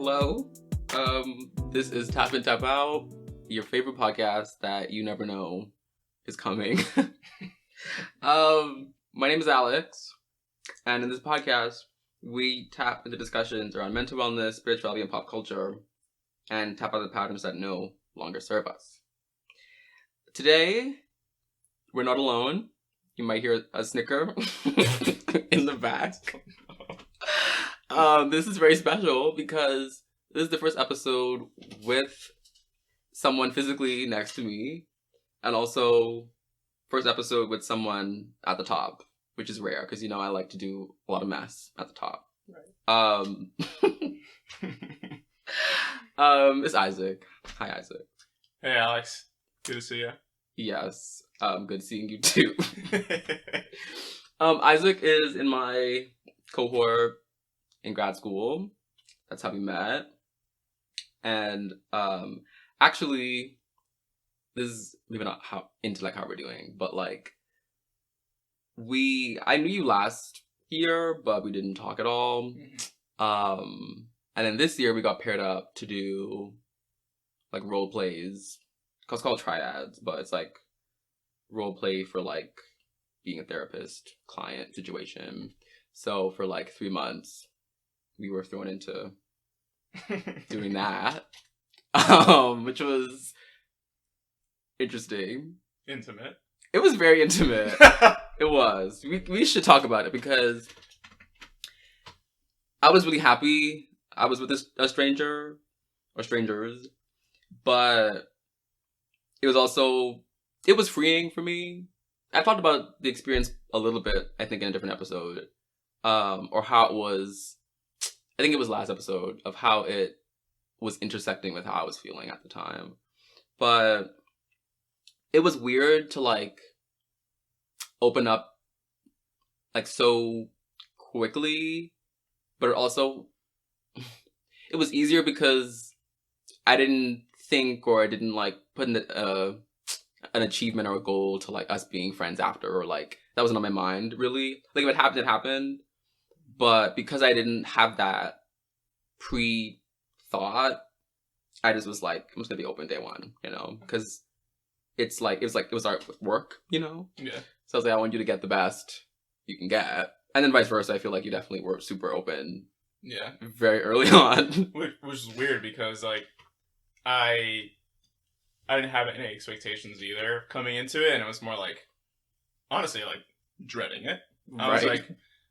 Hello. This is Tap In Tap Out, your favorite podcast that you never know is coming. My name is Alex, and in this podcast, we tap into discussions around mental wellness, spirituality, and pop culture, and tap out the patterns that no longer serve us. Today, we're not alone. You might hear a snicker in the back. This is very special because this is the first episode with someone physically next to me, and also first episode with someone at the top, which is rare because, you know, I like to do a lot of mess at the top. Right. It's Isaac. Hi, Isaac. Hey, Alex. Good to see you. Yes. Good seeing you too. Isaac is in my cohort in grad school. That's how we met. And actually, this is maybe not how we're doing, but like I knew you last year, but we didn't talk at all. Mm-hmm. And then this year we got paired up to do like role plays. It's called triads, but it's like role play for like being a therapist client situation. So for like 3 months, we were thrown into doing that, which was interesting. Intimate. It was very intimate. It was. We should talk about it because I was really happy I was with a stranger or strangers, but it was freeing for me. I talked about the experience a little bit, I think, in a different episode, or how it was. I think it was last episode of how it was intersecting with how I was feeling at the time. But it was weird to like open up like so quickly, but it was easier because I didn't think, or I didn't like put in an achievement or a goal to like us being friends after, or like that wasn't on my mind really. Like if it happened, it happened. But because I didn't have that pre-thought, I just was like, I'm just gonna be open day one, you know? Because it was our work, you know? Yeah. So I was like, I want you to get the best you can get. And then vice versa, I feel like you definitely were super open. Yeah. Very early on. Which is weird because like I didn't have any expectations either coming into it, and it was more like, honestly, like dreading it. I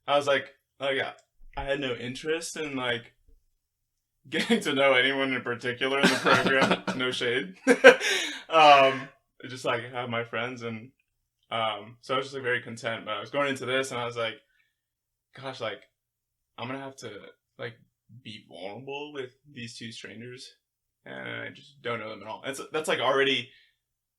was like, oh yeah, I had no interest in like getting to know anyone in particular in the program. No shade. Just like have my friends, and so I was just like very content. But I was going into this, and I was like, gosh, like I'm gonna have to like be vulnerable with these two strangers, and I just don't know them at all. That's like already,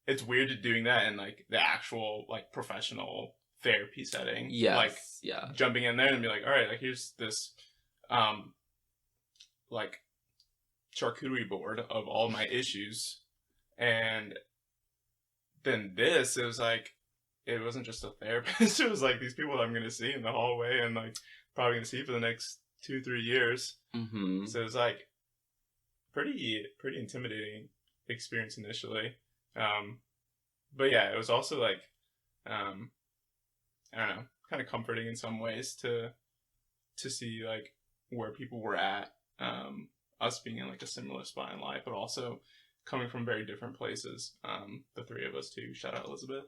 it's weird to doing that in like the actual like professional therapy setting. Yes. Like yeah. Jumping in there and be like, all right, like here's this like charcuterie board of all my issues, and then it was like, it wasn't just a therapist. It was like these people that I'm gonna see in the hallway and like probably gonna see for the next 2-3 years. Mm-hmm. So it was like pretty intimidating experience initially, but yeah, it was also like I don't know, kind of comforting in some ways to see like where people were at, us being in like a similar spot in life, but also coming from very different places. The three of us too. Shout out Elizabeth.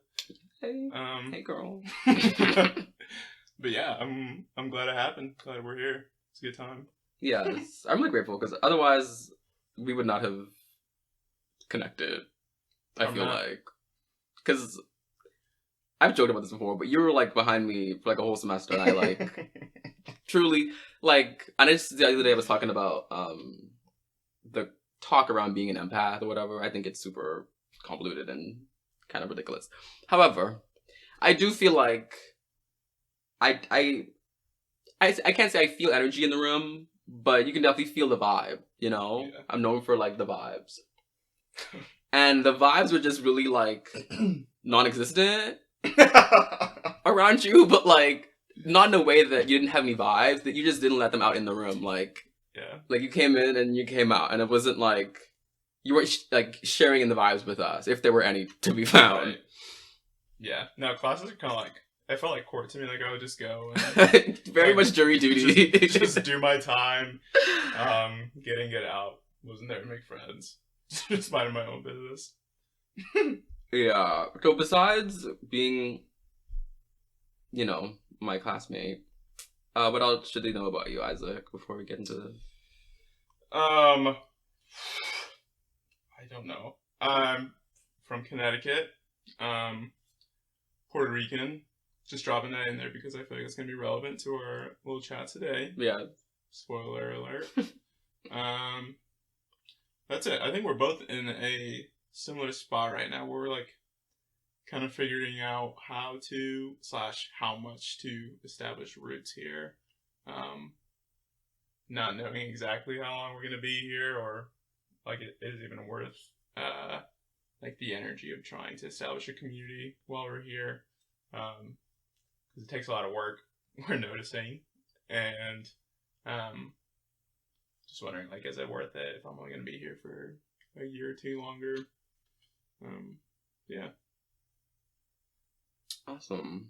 Hey, hey girl. But yeah, I'm glad it happened. Glad we're here. It's a good time. Yes, I'm really grateful because otherwise we would not have connected. I feel like, because I've joked about this before, but you were like behind me for like a whole semester, and I like truly like. And just the other day I was talking about the talk around being an empath or whatever. I think it's super convoluted and kind of ridiculous. However, I do feel like I can't say I feel energy in the room, but you can definitely feel the vibe, you know? Yeah. I'm known for like the vibes. And the vibes were just really like non-existent around you, but like not in a way that you didn't have any vibes, that you just didn't let them out in the room. Like Yeah. Like, you came in and you came out, and it wasn't like you weren't like sharing in the vibes with us, if there were any to be found. Right. Yeah. No, classes are kind of like, I felt like court to me. Like, I would just go and very much jury duty. Just do my time. Get in, get out. Wasn't there to make friends. Just minding my own business. Yeah. So besides being, my classmate, what else should they know about you, Isaac, before we get into this? I don't know. I'm from Connecticut. Puerto Rican. Just dropping that in there because I feel like it's going to be relevant to our little chat today. Yeah. Spoiler alert. That's it. I think we're both in a similar spot right now where we're like kind of figuring out how much to establish roots here. Not knowing exactly how long we're going to be here or like it is even worth like the energy of trying to establish a community while we're here. Because it takes a lot of work, we're noticing. And just wondering, like, is it worth it if I'm only going to be here for a year or two longer? Yeah. Awesome.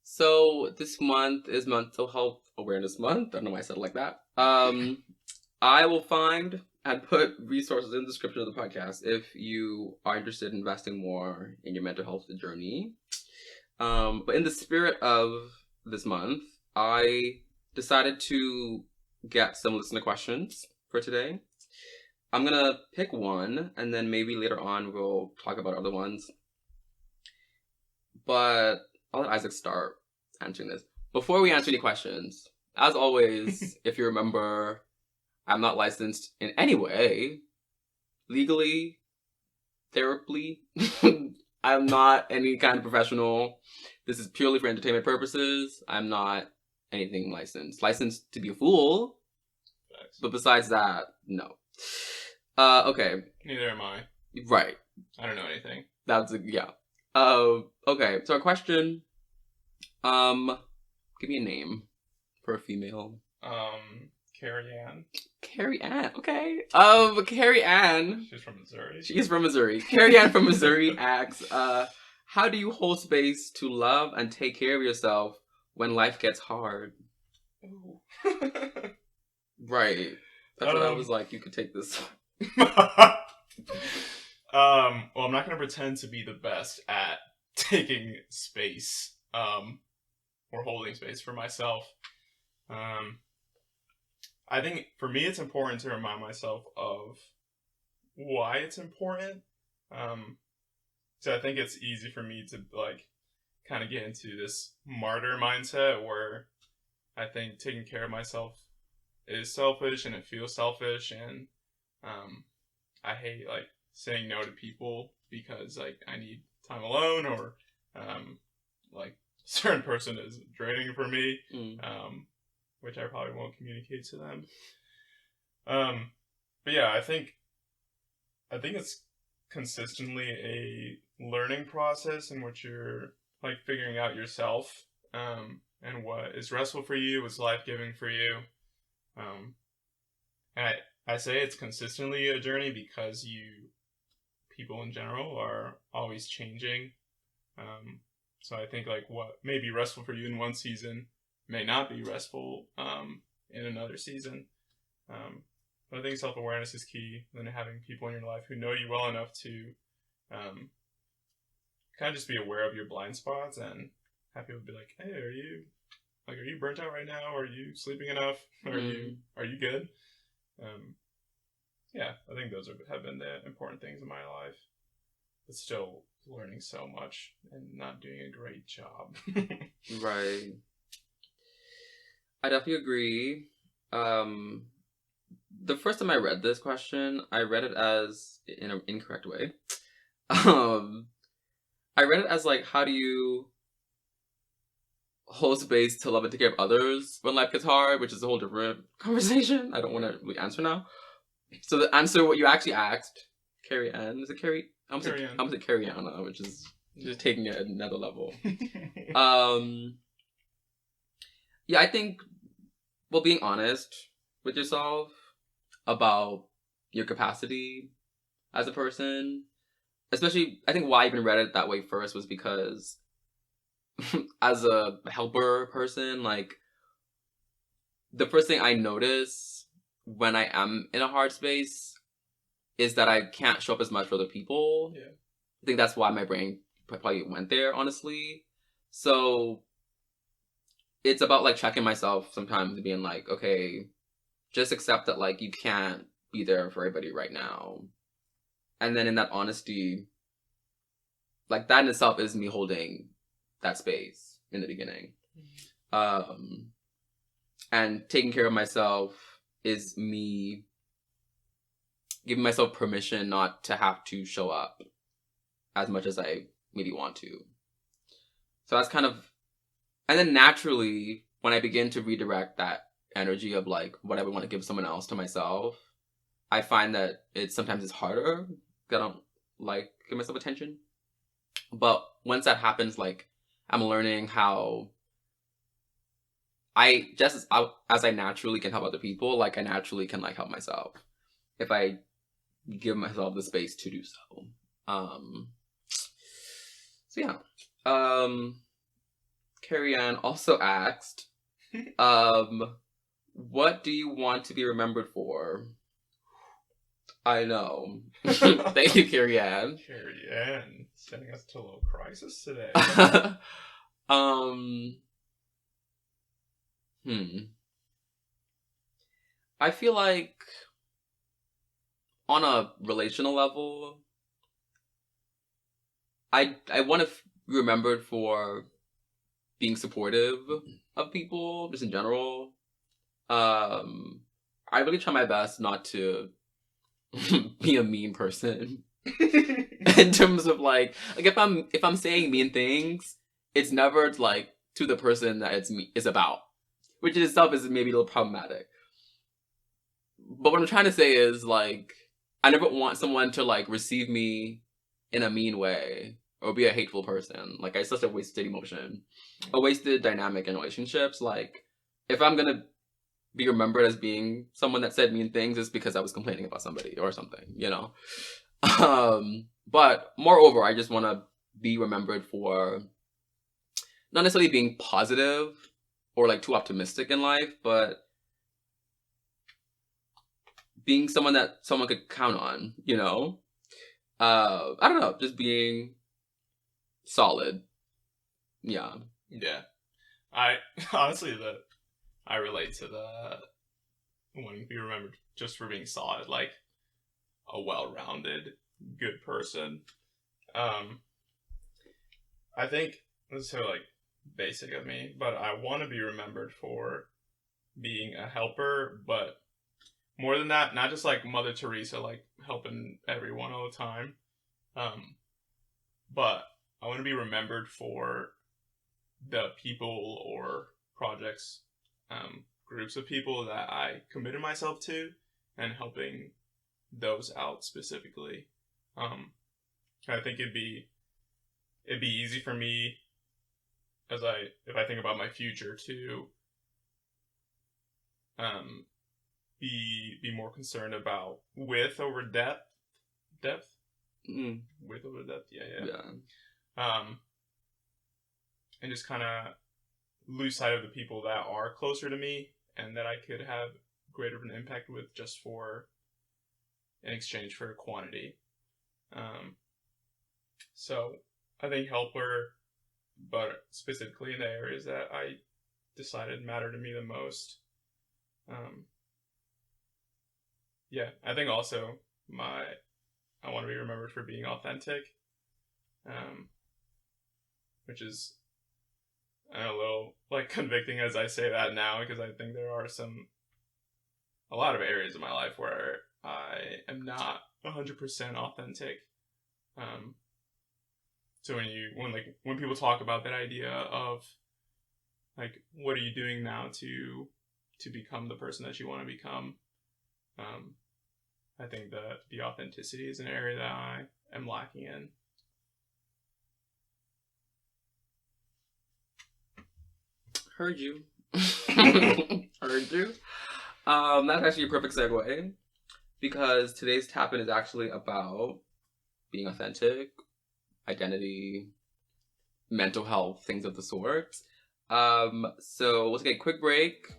So this month is Mental Health Awareness Month. I don't know why I said it like that. I will find and put resources in the description of the podcast if you are interested in investing more in your mental health journey. But in the spirit of this month, I decided to get some listener questions for today. I'm going to pick one, and then maybe later on we'll talk about other ones. But I'll let Isaac start answering this. Before we answer any questions, as always, if you remember, I'm not licensed in any way, legally, therapy. I'm not any kind of professional. This is purely for entertainment purposes. I'm not anything licensed. Licensed to be a fool. Thanks. But besides that, no. Okay. Neither am I. Right. I don't know anything. Yeah. Okay. So our question, give me a name for a female. Carrie Ann. Carrie Ann. Okay. Carrie Ann. She's from Missouri. She's from Missouri. Carrie Ann from Missouri asks, how do you hold space to love and take care of yourself when life gets hard? Ooh. Right. That's what I was like, you could take this. Well, I'm not going to pretend to be the best at taking space, or holding space for myself. I think for me, it's important to remind myself of why it's important. So I think it's easy for me to like kind of get into this martyr mindset where I think taking care of myself is selfish and it feels selfish, and I hate like saying no to people because like I need time alone or like a certain person is draining for me. Which I probably won't communicate to them. But yeah, I think it's consistently a learning process in which you're like figuring out yourself, and what is restful for you, what's life-giving for you. And I say it's consistently a journey because people in general are always changing. So I think like what may be restful for you in one season may not be restful in another season. But I think self-awareness is key. Then having people in your life who know you well enough to kind of just be aware of your blind spots and have people be like, hey, are you burnt out right now? Are you sleeping enough? Are you good? Yeah, I think those have been the important things in my life. But still learning so much and not doing a great job. Right. I definitely agree. The first time I read this question, I read it as in an incorrect way. I read it as like, how do you hold space to love and take care of others when life gets hard, which is a whole different conversation. I don't want to really answer now. So the answer, what you actually asked, Carrie Ann, is it Carrie? I'm gonna say Carrie Anna, which is just taking it another level. Yeah, I think well, being honest with yourself about your capacity as a person, especially, I think why I even read it that way first was because as a helper person, like, the first thing I notice when I am in a hard space is that I can't show up as much for other people. Yeah. I think that's why my brain probably went there, honestly. So it's about, like, checking myself sometimes and being like, okay, just accept that, like, you can't be there for everybody right now. And then in that honesty, like, that in itself is me holding that space in the beginning. And taking care of myself is me giving myself permission not to have to show up as much as I maybe want to. So that's kind of, and then naturally, when I begin to redirect that energy of, like, what I would want to give someone else to myself, I find that sometimes it's harder because I don't, like, give myself attention. But once that happens, like, I'm learning how as I naturally can help other people, like, I naturally can, like, help myself if I give myself the space to do so. So yeah. Carrie Ann also asked, what do you want to be remembered for? I know. Thank you, Carrie Ann. Carrie Ann, sending us to a little crisis today. I feel like on a relational level, I want to be remembered for being supportive of people, just in general. I really try my best not to be a mean person. In terms of, like if I'm saying mean things, it's never, like, to the person that it's about, which in itself is maybe a little problematic. But what I'm trying to say is, like, I never want someone to, like, receive me in a mean way or be a hateful person. Like, it's such a wasted emotion, a wasted dynamic in relationships. Like, if I'm gonna be remembered as being someone that said mean things, it's because I was complaining about somebody or something, you know? But moreover, I just want to be remembered for not necessarily being positive or, like, too optimistic in life, but being someone that someone could count on, you know? I don't know, just being solid. Yeah. Yeah. I honestly, I relate to the wanting to be remembered just for being solid, like a well-rounded, good person. I think this is so, like, basic of me, but I want to be remembered for being a helper, but more than that, not just like Mother Teresa, like helping everyone all the time. But I want to be remembered for the people or projects, groups of people that I committed myself to and helping those out specifically. I think it'd be easy for me if I think about my future to be more concerned about width over depth. Width over depth, yeah. And just kind of lose sight of the people that are closer to me and that I could have greater of an impact with just in exchange for quantity. So I think helper, but specifically in the areas that I decided matter to me the most. Yeah, I think also I want to be remembered for being authentic, which is a little, like, convicting as I say that now, because I think there are a lot of areas of my life where I am not 100% authentic. So when people talk about that idea of, like, what are you doing now to become the person that you want to become, I think that the authenticity is an area that I am lacking in. Heard you. Heard you. That's actually a perfect segue because today's tap-in is actually about being authentic, identity, mental health, things of the sort. So let's take a quick break.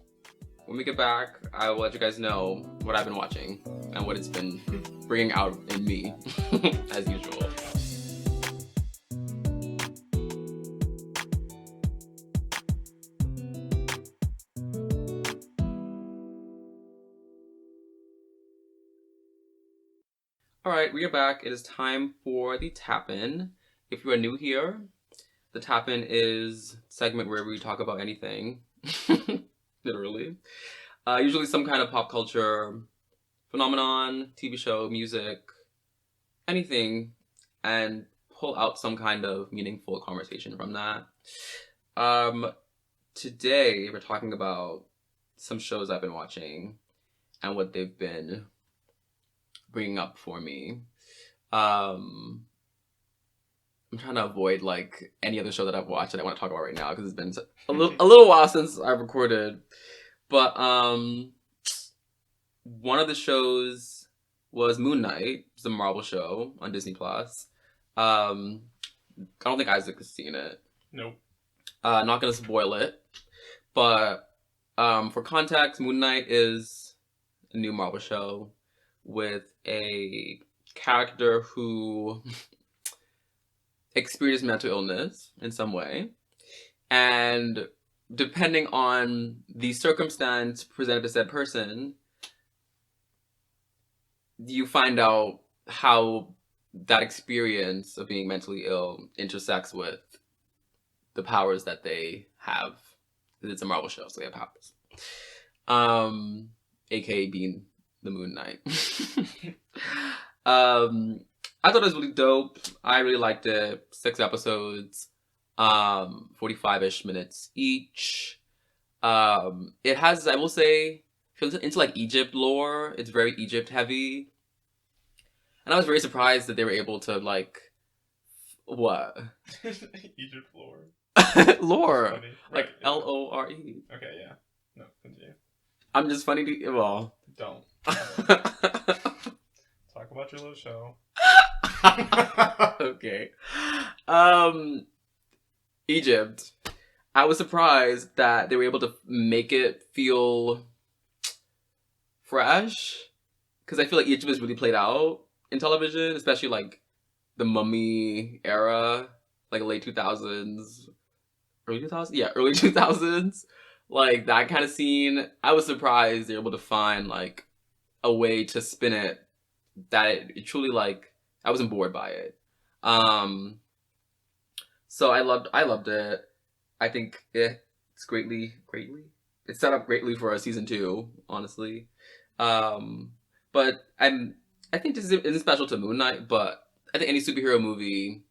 When we get back, I will let you guys know what I've been watching and what it's been bringing out in me, as usual. Alright, we are back. It is time for the tap-in. If you are new here, the tap-in is a segment where we talk about anything. Literally. Usually some kind of pop culture phenomenon, TV show, music, anything, and pull out some kind of meaningful conversation from that. Today, we're talking about some shows I've been watching and what they've been bringing up for me. I'm trying to avoid like any other show that I've watched that I want to talk about right now because it's been a little while since I've recorded. But one of the shows was Moon Knight. It's a Marvel show on Disney Plus. I don't think Isaac has seen it. Nope. Not gonna spoil it, but for context, Moon Knight is a new Marvel show with a character who experienced mental illness in some way, and depending on the circumstance presented to said person, you find out how that experience of being mentally ill intersects with the powers that they have. It's a Marvel show, so they have powers. AKA being the Moon Knight. I thought it was really dope. I really liked it. 6 episodes, 45-ish minutes each. It has, I will say, into like Egypt lore. It's very Egypt heavy. And I was very surprised that they were able to like, what? Egypt lore. Lore. Like right, Lore. Okay, yeah. No, continue. I'm just funny to, well. Don't. Talk about your little show. Okay. Egypt. I was surprised that they were able to make it feel fresh. Because I feel like Egypt was really played out in television, especially like the Mummy era, like late 2000s, early 2000s? Yeah, early 2000s. Like that kind of scene. I was surprised they were able to find like a way to spin it that it truly like, I wasn't bored by it. So I loved it. I think it's it's set up greatly for a season 2, honestly. But I think this isn't special to Moon Knight, but I think any superhero movie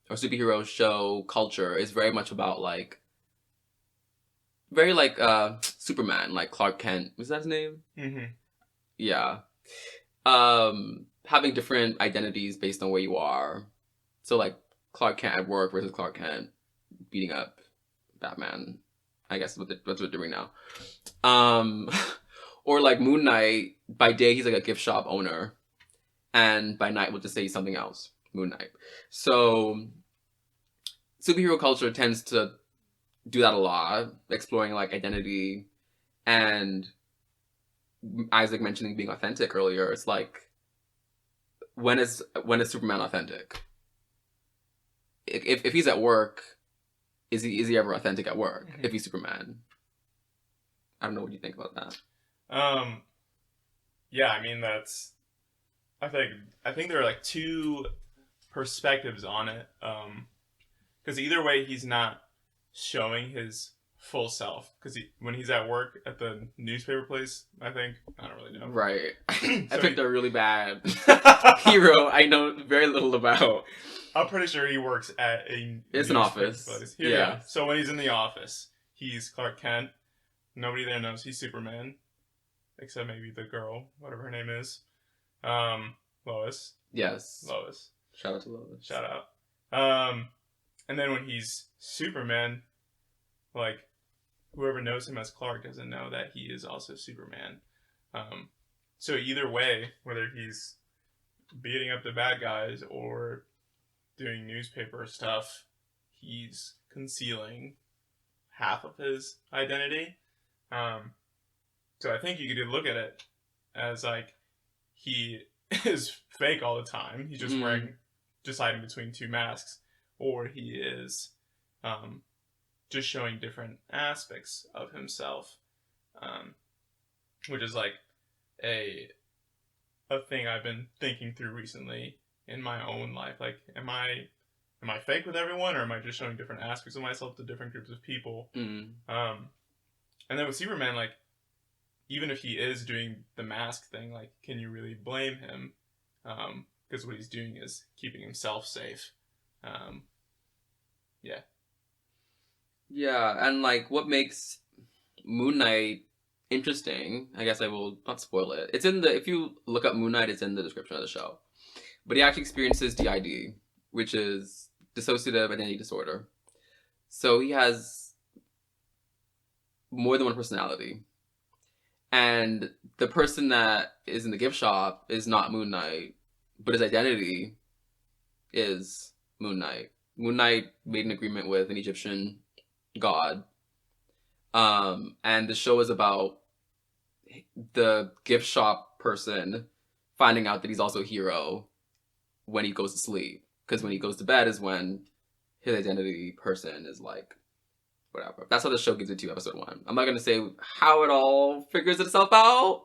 or superhero show culture is very much about like, very like Superman, like Clark Kent. Was that his name? Mm-hmm. Yeah. Having different identities based on where you are. So like Clark Kent at work versus Clark Kent beating up Batman. I guess that's what they're doing now. Or like Moon Knight, by day he's like a gift shop owner, and by night we'll just say he's something else. Moon Knight. So superhero culture tends to do that a lot, exploring like identity, and Isaac mentioning being authentic earlier. It's like, when is Superman authentic? If he's at work, is he ever authentic at work? Mm-hmm. If he's Superman, I don't know what you think about that. Yeah, I mean I think there are like 2 perspectives on it. Because either way, he's not showing his full self. Because when he's at work at the newspaper place, I don't really know. Right. I picked a really bad hero I know very little about. I'm pretty sure he works at it's an office place. Yeah. So when he's in the office, he's Clark Kent. Nobody there knows he's Superman, except maybe the girl, whatever her name is, Lois. Yes. Lois. Shout out to Lois. Shout out. And then when he's Superman, like, whoever knows him as Clark doesn't know that he is also Superman. So either way, whether he's beating up the bad guys or doing newspaper stuff, he's concealing half of his identity. So I think you could look at it as like he is fake all the time. He's just deciding between two masks, or he is just showing different aspects of himself, which is like a thing I've been thinking through recently in my own life. Like, am I fake with everyone, or am I just showing different aspects of myself to different groups of people? And then with Superman, like, even if he is doing the mask thing, like, can you really blame him? Because what he's doing is keeping himself safe. Yeah. Yeah, and like what makes Moon Knight interesting, I guess I will not spoil it. It's in the, if you look up Moon Knight, it's in the description of the show. But he actually experiences DID, which is dissociative identity disorder. So he has more than one personality. And the person that is in the gift shop is not Moon Knight, but his identity is Moon Knight. Moon Knight made an agreement with an Egyptian god. And the show is about the gift shop person finding out that he's also a hero when he goes to sleep. Because when he goes to bed is when his identity person is like, whatever. That's how the show gives it to you, episode 1. I'm not going to say how it all figures itself out.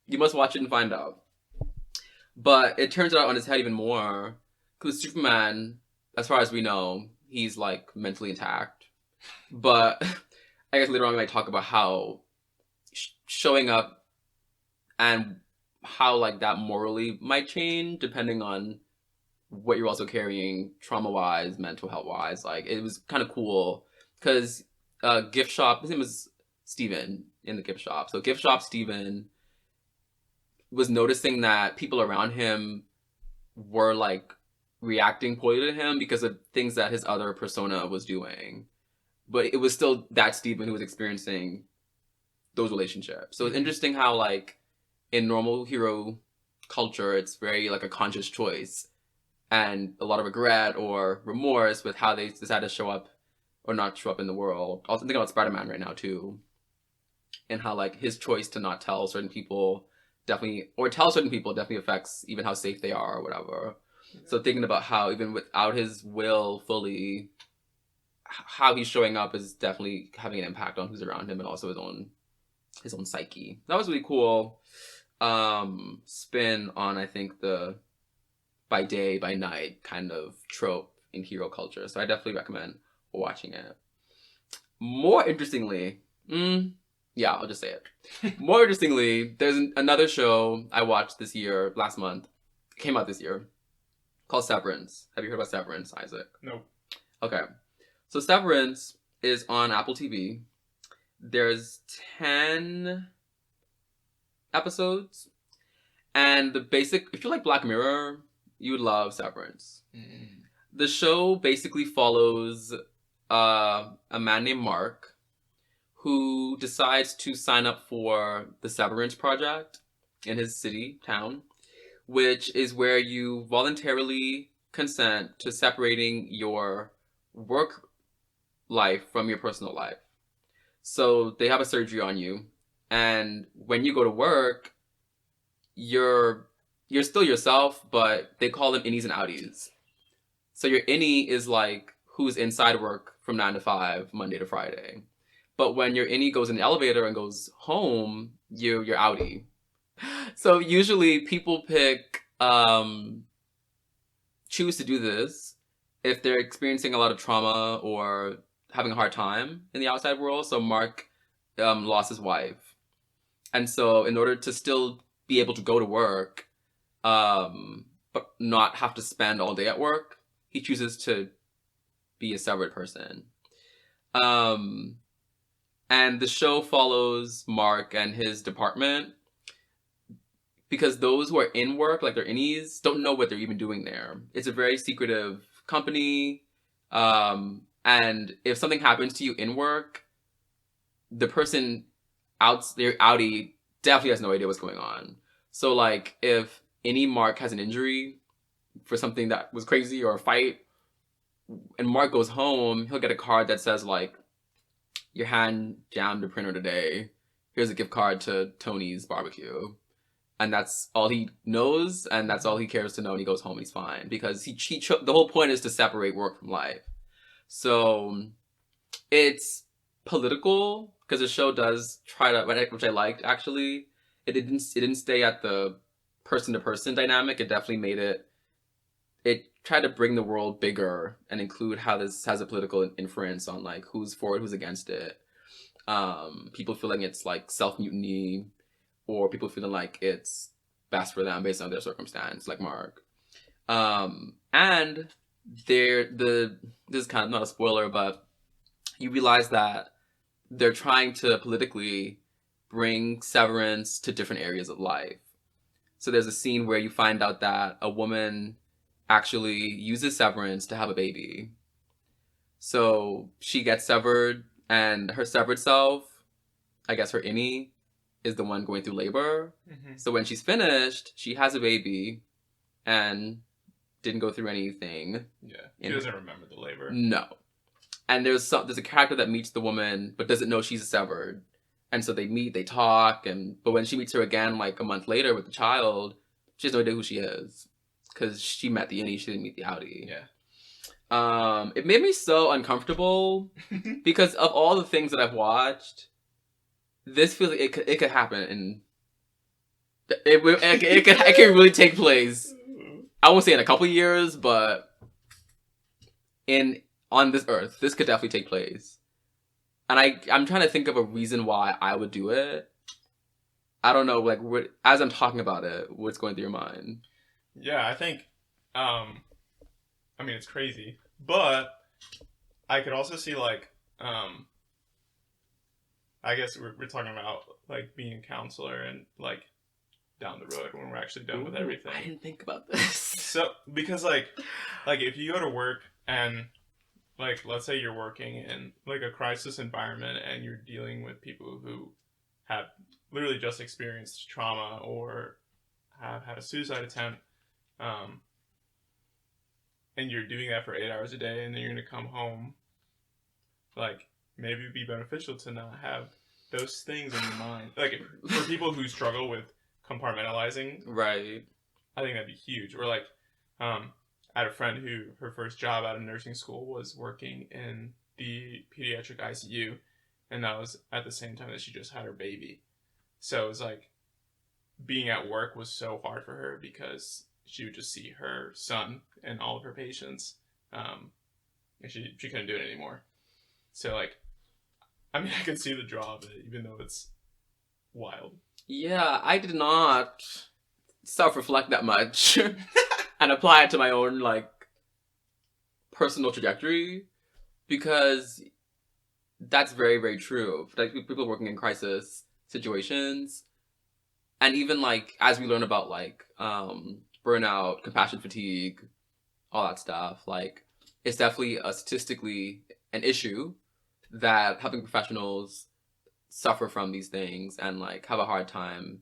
You must watch it and find out. But it turns out on his head even more. Because Superman, as far as we know, he's like mentally intact. But I guess later on we might talk about how showing up and how like that morally might change depending on what you're also carrying trauma-wise, mental health-wise. Like, it was kind of cool because gift shop, his name was Steven in the gift shop. So gift shop Steven was noticing that people around him were like reacting poorly to him because of things that his other persona was doing. But it was still that Steven who was experiencing those relationships. So it's interesting how like in normal hero culture, it's very like a conscious choice and a lot of regret or remorse with how they decide to show up or not show up in the world. Also thinking about Spider-Man right now too, and how like his choice to not tell certain people definitely, or tell certain people definitely affects even how safe they are or whatever. So thinking about how even without his will fully, how he's showing up is definitely having an impact on who's around him and also his own psyche. That was really cool. Spin on, I think, the by day, by night kind of trope in hero culture. So I definitely recommend watching it. More interestingly, yeah, I'll just say it. More interestingly, there's another show I watched last month. It came out this year, called Severance. Have you heard about Severance, Isaac? No. Okay. So Severance is on Apple TV. There's 10 episodes. And the basic, if you like Black Mirror, you would love Severance. The show basically follows a man named Mark who decides to sign up for the Severance Project in his town, which is where you voluntarily consent to separating your work life from your personal life. So they have a surgery on you, and when you go to work, you're still yourself, but they call them innies and outies. So your innie is like who's inside work from 9 to 5, Monday to Friday. But when your innie goes in the elevator and goes home, you're outie. So usually people choose to do this if they're experiencing a lot of trauma or having a hard time in the outside world. So Mark lost his wife. And so in order to still be able to go to work, but not have to spend all day at work, he chooses to be a severed person. And the show follows Mark and his department because those who are in work, like their innies, don't know what they're even doing there. It's a very secretive company. And if something happens to you in work, the person their outie definitely has no idea what's going on. So like if any Mark has an injury for something that was crazy or a fight, and Mark goes home, he'll get a card that says like, your hand jammed the printer today. Here's a gift card to Tony's barbecue. And that's all he knows, and that's all he cares to know, and he goes home and he's fine. Because the whole point is to separate work from life. So it's political, because the show does try to, which I liked actually. It didn't stay at the person-to-person dynamic. It definitely it tried to bring the world bigger and include how this has a political inference on like who's for it, who's against it. People feeling it's like self-mutiny, or people feeling like it's best for them based on their circumstance, like Mark. And this is kind of not a spoiler, but you realize that they're trying to politically bring severance to different areas of life. So there's a scene where you find out that a woman actually uses severance to have a baby. So she gets severed, and her severed self, I guess her innie, is the one going through labor. Mm-hmm. So when she's finished, she has a baby and didn't go through anything. Yeah, she doesn't remember the labor. No. And there's a character that meets the woman but doesn't know she's severed. And so they meet, they talk, but when she meets her again like a month later with the child, she has no idea who she is. Because she met the innie, she didn't meet the outie. Yeah. It made me so uncomfortable because of all the things that I've watched, this feels like it could happen, and it can really take place. I won't say in a couple years, but on this earth, this could definitely take place. And I'm trying to think of a reason why I would do it. I don't know, like as I'm talking about it, what's going through your mind? Yeah, I think, I mean, it's crazy, but I could also see, like, I guess we're talking about, like, being a counselor and, like, down the road when we're actually done with everything. I didn't think about this. So, because, like, if you go to work and, like, let's say you're working in, like, a crisis environment and you're dealing with people who have literally just experienced trauma or have had a suicide attempt, and you're doing that for 8 hours a day, and then you're going to come home, like, maybe it'd be beneficial to not have those things in your mind. Like, for people who struggle with compartmentalizing, right? I think that'd be huge. Or, like, I had a friend who, her first job out of nursing school was working in the pediatric ICU, and that was at the same time that she just had her baby. So it was, like, being at work was so hard for her because she would just see her son and all of her patients, and she couldn't do it anymore. So, like, I mean, I can see the draw of it, even though it's wild. Yeah, I did not self-reflect that much and apply it to my own, like, personal trajectory, because that's very, very true. Like, people working in crisis situations, and even, like, as we learn about, like, burnout, compassion fatigue, all that stuff, like, it's definitely statistically an issue that helping professionals suffer from these things and, like, have a hard time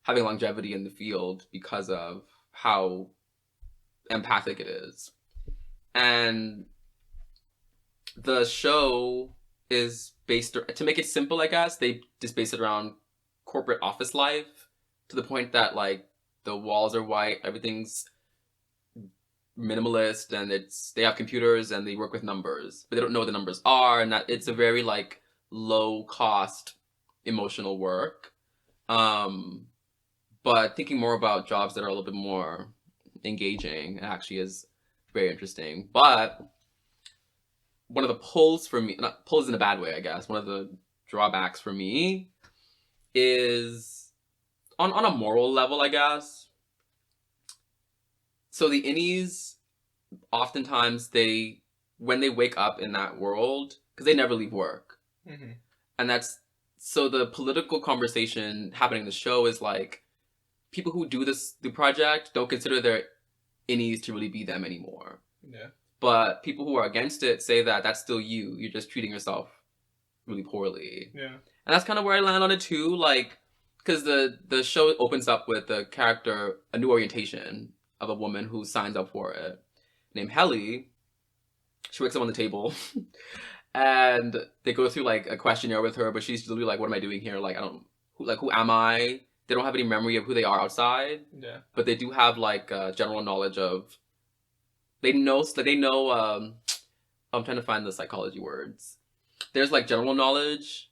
having longevity in the field because of how empathic it is. And the show is based, to make it simple, I guess, they just base it around corporate office life, to the point that, like, the walls are white, everything's minimalist, and they have computers and they work with numbers, but they don't know what the numbers are, and that it's a very, like, low cost emotional work. But thinking more about jobs that are a little bit more engaging actually is very interesting. But one of the pulls for me, not pulls in a bad way, I guess, one of the drawbacks for me is on a moral level, I guess. So the innies, oftentimes when they wake up in that world, because they never leave work. Mm-hmm. And so the political conversation happening in the show is like, people who do the project don't consider their innies to really be them anymore. Yeah. But people who are against it say that that's still you. You're just treating yourself really poorly. Yeah. And that's kind of where I land on it too, like, because the show opens up with a character, a new orientation of a woman who signs up for it, named Helly. She wakes up on the table, and they go through like a questionnaire with her, but she's literally like, "What am I doing here? Like, who am I?" They don't have any memory of who they are outside. Yeah. But they do have like general knowledge of. They know. I'm trying to find the psychology words. There's like general knowledge,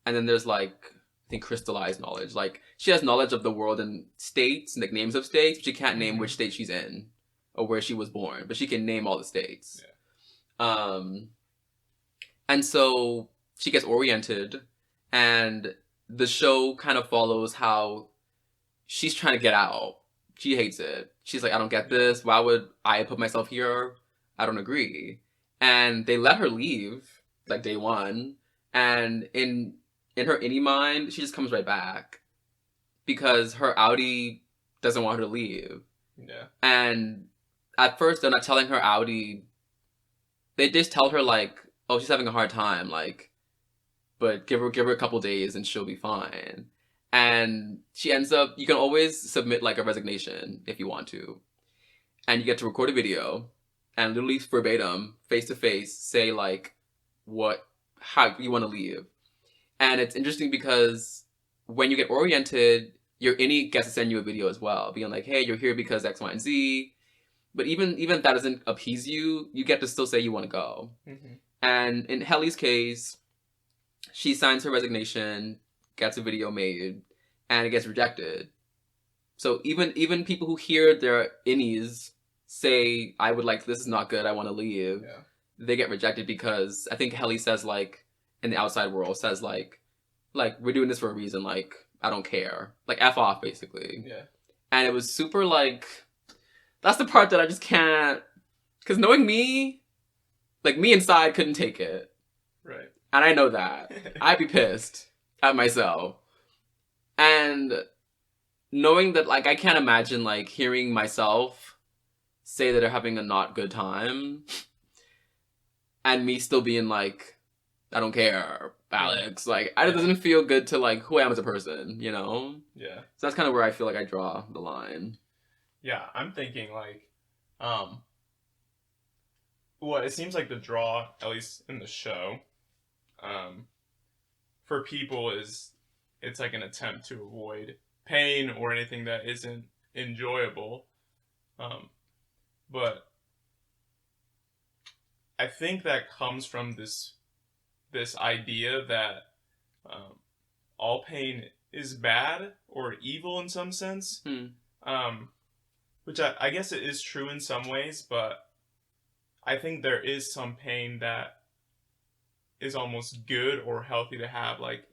and then there's like I think crystallized knowledge. Like she has knowledge of the world and states, like names of states, but she can't name which state she's in or where she was born, but she can name all the states. Yeah. And so she gets oriented, and the show kind of follows how she's trying to get out. She hates it. She's like, I don't get this. Why would I put myself here? I don't agree. And they let her leave, like day one. And in her innie mind, she just comes right back because her outie doesn't want her to leave. Yeah. And at first, they're not telling her outie. They just tell her like, oh, she's having a hard time, like, but give her a couple days and she'll be fine. And she ends up, you can always submit like a resignation if you want to. And you get to record a video and literally verbatim, face to face, say like how you want to leave. And it's interesting because when you get oriented, your innie gets to send you a video as well, being like, hey, you're here because X, Y, and Z. But even if that doesn't appease you, you get to still say you want to go. Mm-hmm. And in Helly's case, she signs her resignation, gets a video made, and it gets rejected. So even people who hear their innies say, I would like, this is not good, I want to leave, they get rejected because I think Helly says, like, in the outside world, says, like, we're doing this for a reason, like, I don't care. Like, F off, basically. Yeah. And it was super, like, that's the part that I just can't, because knowing me, like, me inside couldn't take it. Right. And I know that. I'd be pissed at myself. And knowing that, like, I can't imagine, like, hearing myself say that they're having a not good time and me still being like, I don't care, Alex. Like, it doesn't feel good to, like, who I am as a person, you know? Yeah. So that's kind of where I feel like I draw the line. Yeah, I'm thinking, like, well, it seems like the draw, at least in the show, for people is, it's like an attempt to avoid pain or anything that isn't enjoyable. But I think that comes from this idea that all pain is bad or evil in some sense. Which I guess it is true in some ways, but I think there is some pain that is almost good or healthy to have. Like,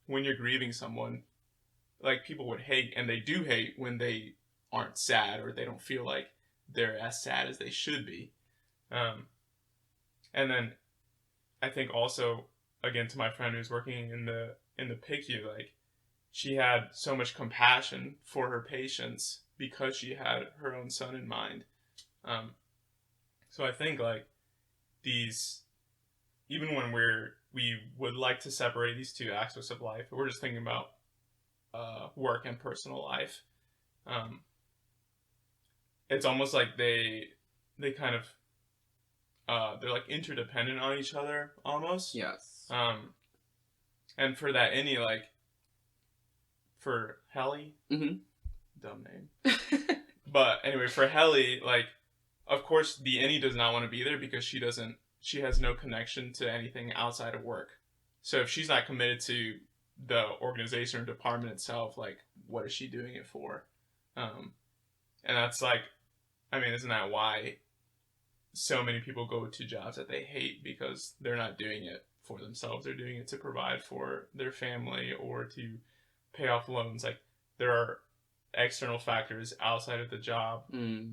when you're grieving someone, like, people would hate, and they do hate when they aren't sad or they don't feel like they're as sad as they should be. And then I think also, again, to my friend who's working in the PICU, like, she had so much compassion for her patients because she had her own son in mind. So I think, like, these, even when we would like to separate these two aspects of life, we're just thinking about work and personal life. It's almost like they kind of, they're like interdependent on each other almost. Yes. And for that innie, like, for Helly, dumb name. But anyway, for Helly, like, of course the innie does not want to be there because she has no connection to anything outside of work. So if she's not committed to the organization or department itself, like, what is she doing it for? And that's like, I mean, isn't that why so many people go to jobs that they hate? Because they're not doing it for themselves. They're doing it to provide for their family or to pay off loans. Like, there are external factors outside of the job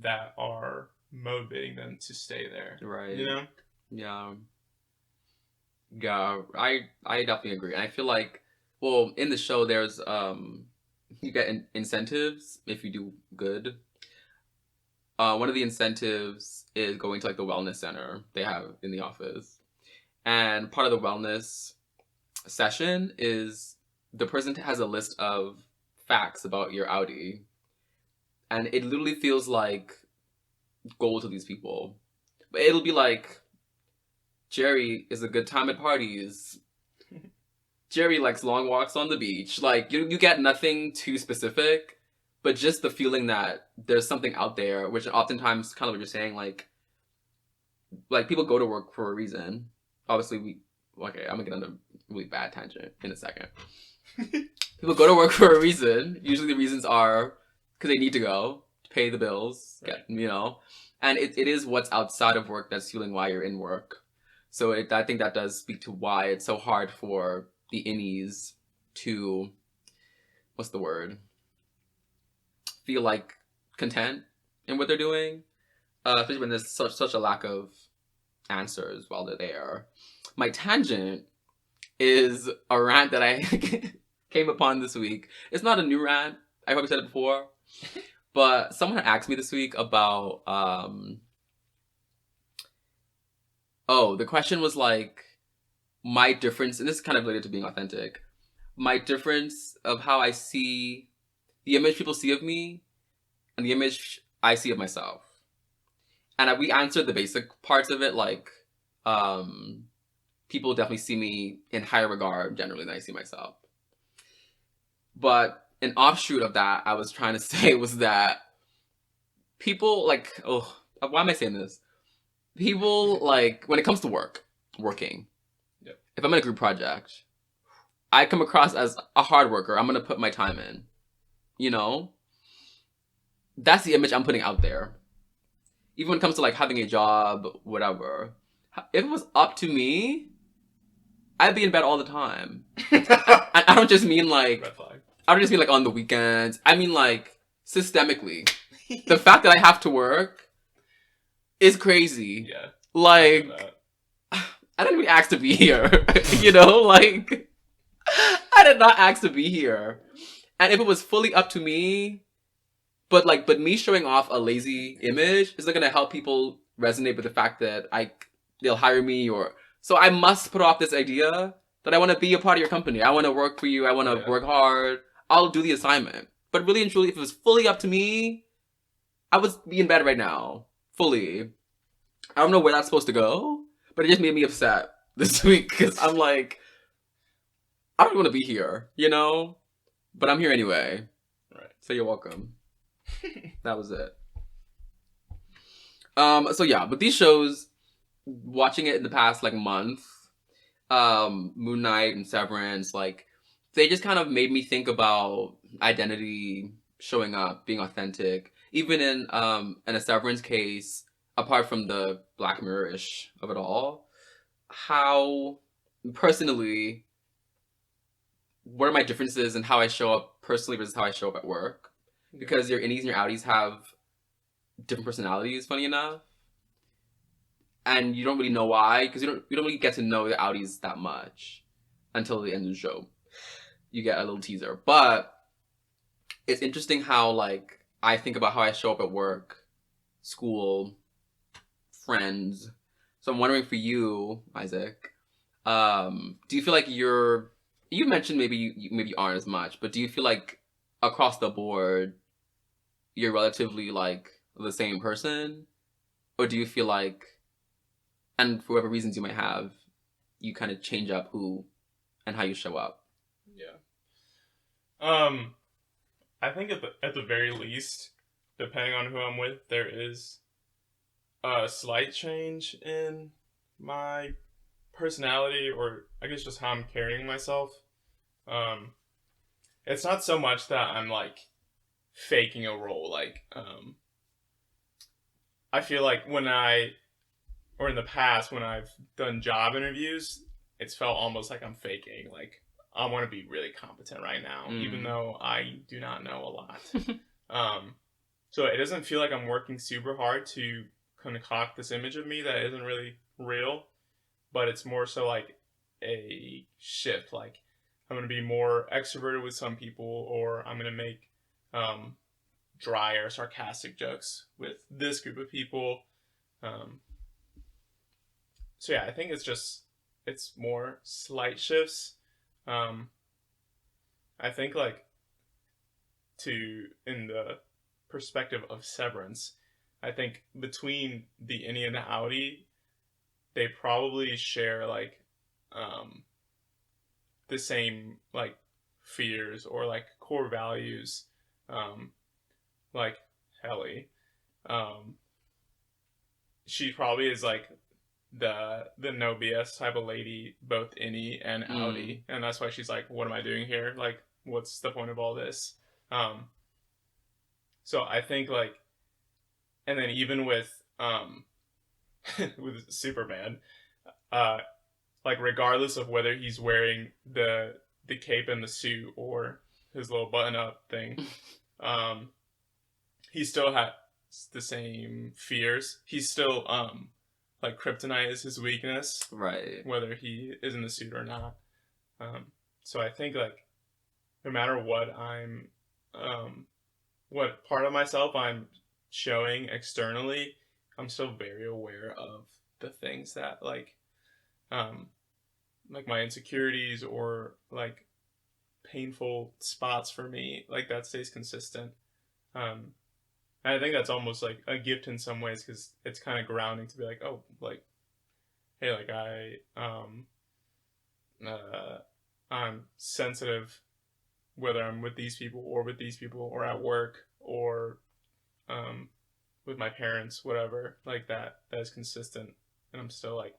that are motivating them to stay there. Right. You know? Yeah. Yeah, I definitely agree. And I feel like, well, in the show, there's, you get incentives if you do good. One of the incentives is going to, like, the wellness center they have in the office. And part of the wellness session is the person has a list of facts about your Audi, and it literally feels like gold to these people. But it'll be like, Jerry is a good time at parties. Jerry likes long walks on the beach. Like, you get nothing too specific, but just the feeling that there's something out there, which oftentimes, kind of what you're saying, like people go to work for a reason. Obviously, okay, I'm gonna get on a really bad tangent in a second. People go to work for a reason. Usually the reasons are because they need to go to pay the bills, Right. and it is what's outside of work that's fueling why you're in work. So I think that does speak to why it's so hard for the innies to, what's the word? Feel like content in what they're doing, especially when there's such a lack of answers while they're there. My tangent is a rant that I came upon this week. It's not a new rant. I probably said it before, but someone had asked me this week about. The question was like my difference, and this is kind of related to being authentic. My difference of how I see the image people see of me and the image I see of myself. And we answered the basic parts of it, like people definitely see me in higher regard generally than I see myself. But an offshoot of that I was trying to say was that people why am I saying this? People, like, when it comes to working, yep. If I'm in a group project, I come across as a hard worker. I'm going to put my time in. That's the image I'm putting out there. Even when it comes to, like, having a job, whatever. If it was up to me, I'd be in bed all the time. I don't just mean, like, Red flag. I don't just mean, like, on the weekends. I mean, like, systemically. The fact that I have to work is crazy. Yeah. Like, I didn't even ask to be here. Like, I did not ask to be here. And if it was fully up to me, but me showing off a lazy image is not gonna help people resonate with the fact that they'll hire me, so I must put off this idea that I want to be a part of your company. I want to work for you. I want to work hard. I'll do the assignment. But really and truly, if it was fully up to me, I would be in bed right now. Fully. I don't know where that's supposed to go, but it just made me upset this week because I'm like, I don't want to be here, But I'm here anyway. Right. So you're welcome. That was it. So yeah, but these shows, watching it in the past like month, Moon Knight and Severance, like they just kind of made me think about identity, showing up, being authentic. Even in a Severance case, apart from the Black Mirror-ish of it all, how personally, what are my differences in how I show up personally versus how I show up at work? Because your innies and your outies have different personalities, funny enough. And you don't really know why, because you don't really get to know the outies that much until the end of the show. You get a little teaser. But it's interesting how, like, I think about how I show up at work, school, friends. So I'm wondering for you, Isaac, do you feel like you mentioned maybe you aren't as much, but do you feel like across the board you're relatively like the same person? Or do you feel like, and for whatever reasons you might have, you kind of change up who and how you show up? Yeah. I think at the very least, depending on who I'm with, there is a slight change in my personality, or I guess just how I'm carrying myself. It's not so much that I'm like faking a role. Like, I feel like in the past when I've done job interviews, it's felt almost like I'm faking. Like, I want to be really competent right now, even though I do not know a lot. So it doesn't feel like I'm working super hard to concoct this image of me that isn't really real, but it's more so like a shift. Like, I'm going to be more extroverted with some people, or I'm going to make dry or sarcastic jokes with this group of people. So yeah, I think it's more slight shifts. I think like in the perspective of Severance, I think between the innie and the outie, they probably share like the same like fears or like core values. Like Helly, um, she probably is like the no BS type of lady, both innie and outie, and that's why she's like, "What am I doing here? Like, what's the point of all this?" So I think like, and then even with with Superman, uh, like regardless of whether he's wearing the cape and the suit or his little button up thing, he still has the same fears. He's still like kryptonite is his weakness, right? Whether he is in the suit or not. So I think like no matter what what part of myself I'm showing externally, I'm still very aware of the things that like my insecurities or like painful spots for me, like that stays consistent. And I think that's almost like a gift in some ways because it's kind of grounding to be like, oh, like, hey, like I'm sensitive whether I'm with these people or at work or with my parents, whatever, like that is consistent. And I'm still like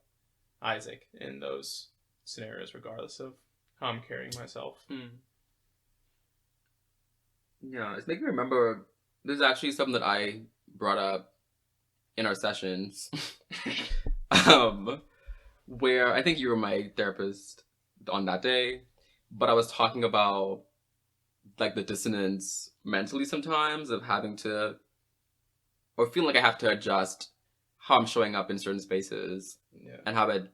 Isaac in those scenarios, regardless of how I'm carrying myself. Yeah, it's making me remember, there's actually something that I brought up in our sessions, where I think you were my therapist on that day, but I was talking about like the dissonance mentally sometimes of having to, or feeling like I have to adjust how I'm showing up in certain spaces, and how it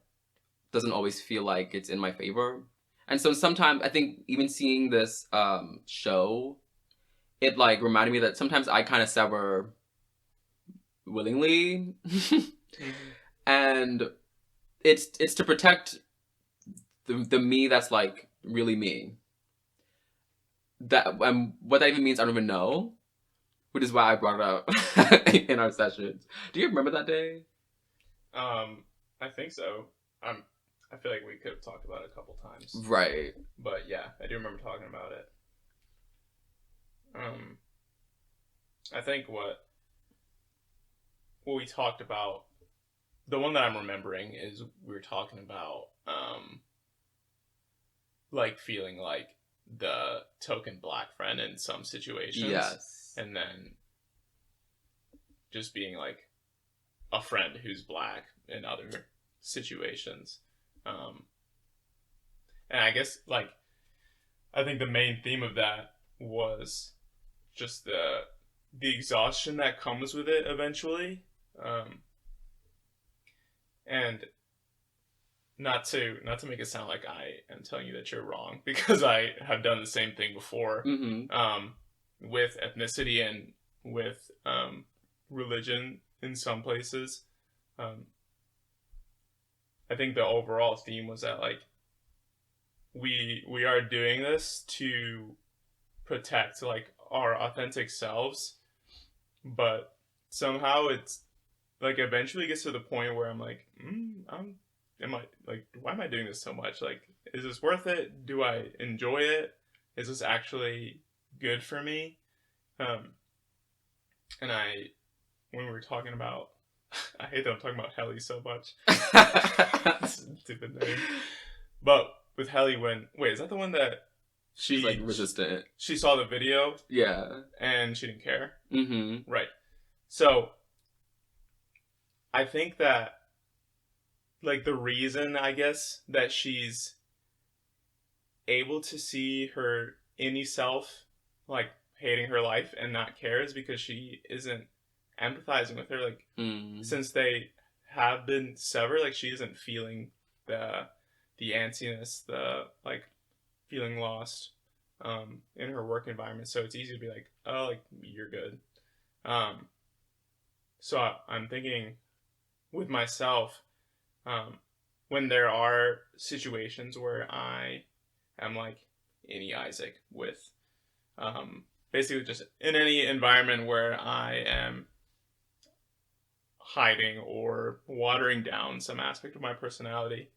doesn't always feel like it's in my favor. And so sometimes I think even seeing this show, it like reminded me that sometimes I kind of sever willingly. And it's to protect the me that's like really me. That what that even means, I don't even know, which is why I brought it up in our sessions. Do you remember that day? I think so. I feel like we could have talked about it a couple times. Right. But yeah, I do remember talking about it. I think what we talked about, the one that I'm remembering is we were talking about like feeling like the token black friend in some situations. Yes. And then just being like a friend who's black in other situations. And I guess like I think the main theme of that was just the exhaustion that comes with it eventually. And not to make it sound like I am telling you that you're wrong, because I have done the same thing before. With ethnicity and with religion in some places. I think the overall theme was that like we are doing this to protect like our authentic selves, but somehow it's like eventually gets to the point where I'm like, why am I doing this so much? Like, is this worth it? Do I enjoy it? Is this actually good for me? And when we were talking about, I hate that I'm talking about Helly so much. Stupid name. But with Helly, is that the one that she's like resistant? She saw the video, yeah, and she didn't care. Mm-hmm. Right. So I think that like the reason, I guess, that she's able to see her innie self like hating her life and not care is because she isn't empathizing with her. Like since they have been severed, like she isn't feeling the antsiness, the like feeling lost in her work environment. So it's easy to be like, oh, like you're good. So I'm thinking with myself, when there are situations where I am like any Isaac with basically just in any environment where I am hiding or watering down some aspect of my personality.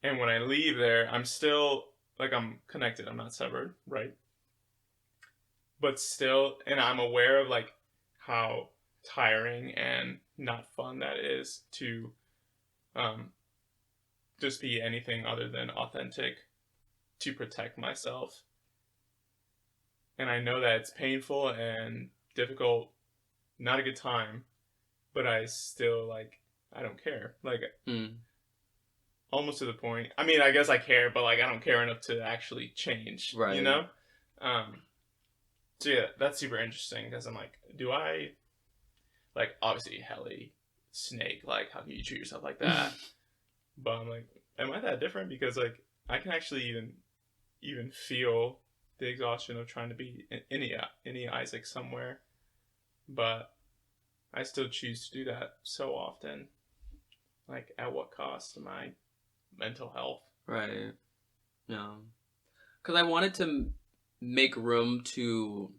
And when I leave there, I'm still, like, I'm connected. I'm not severed, right? But still, and I'm aware of, like, how tiring and not fun that is to just be anything other than authentic to protect myself. And I know that it's painful and difficult, not a good time, but I still, like, I don't care. Like, almost to the point. I mean, I guess I care, but, like, I don't care enough to actually change, right? You know? So, yeah, that's super interesting, because I'm like, do I, like, obviously, Helly, Snake, like, how can you treat yourself like that? But I'm like, am I that different? Because, like, I can actually even feel the exhaustion of trying to be any Isaac somewhere, but I still choose to do that so often. Like, at what cost to my mental health? Right. Yeah. Because I wanted to make room to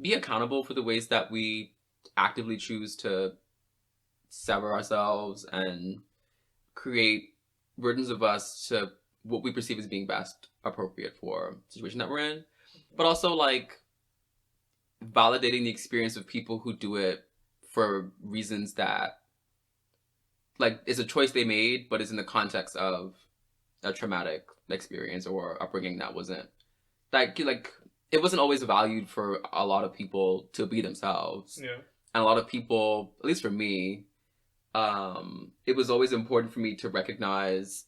be accountable for the ways that we actively choose to sever ourselves and create versions of us to what we perceive as being best appropriate for the situation that we're in. But also, like, validating the experience of people who do it for reasons that, like, is a choice they made, but is in the context of a traumatic experience or upbringing that wasn't, like it wasn't always valued for a lot of people to be themselves. Yeah. And a lot of people, at least for me, it was always important for me to recognize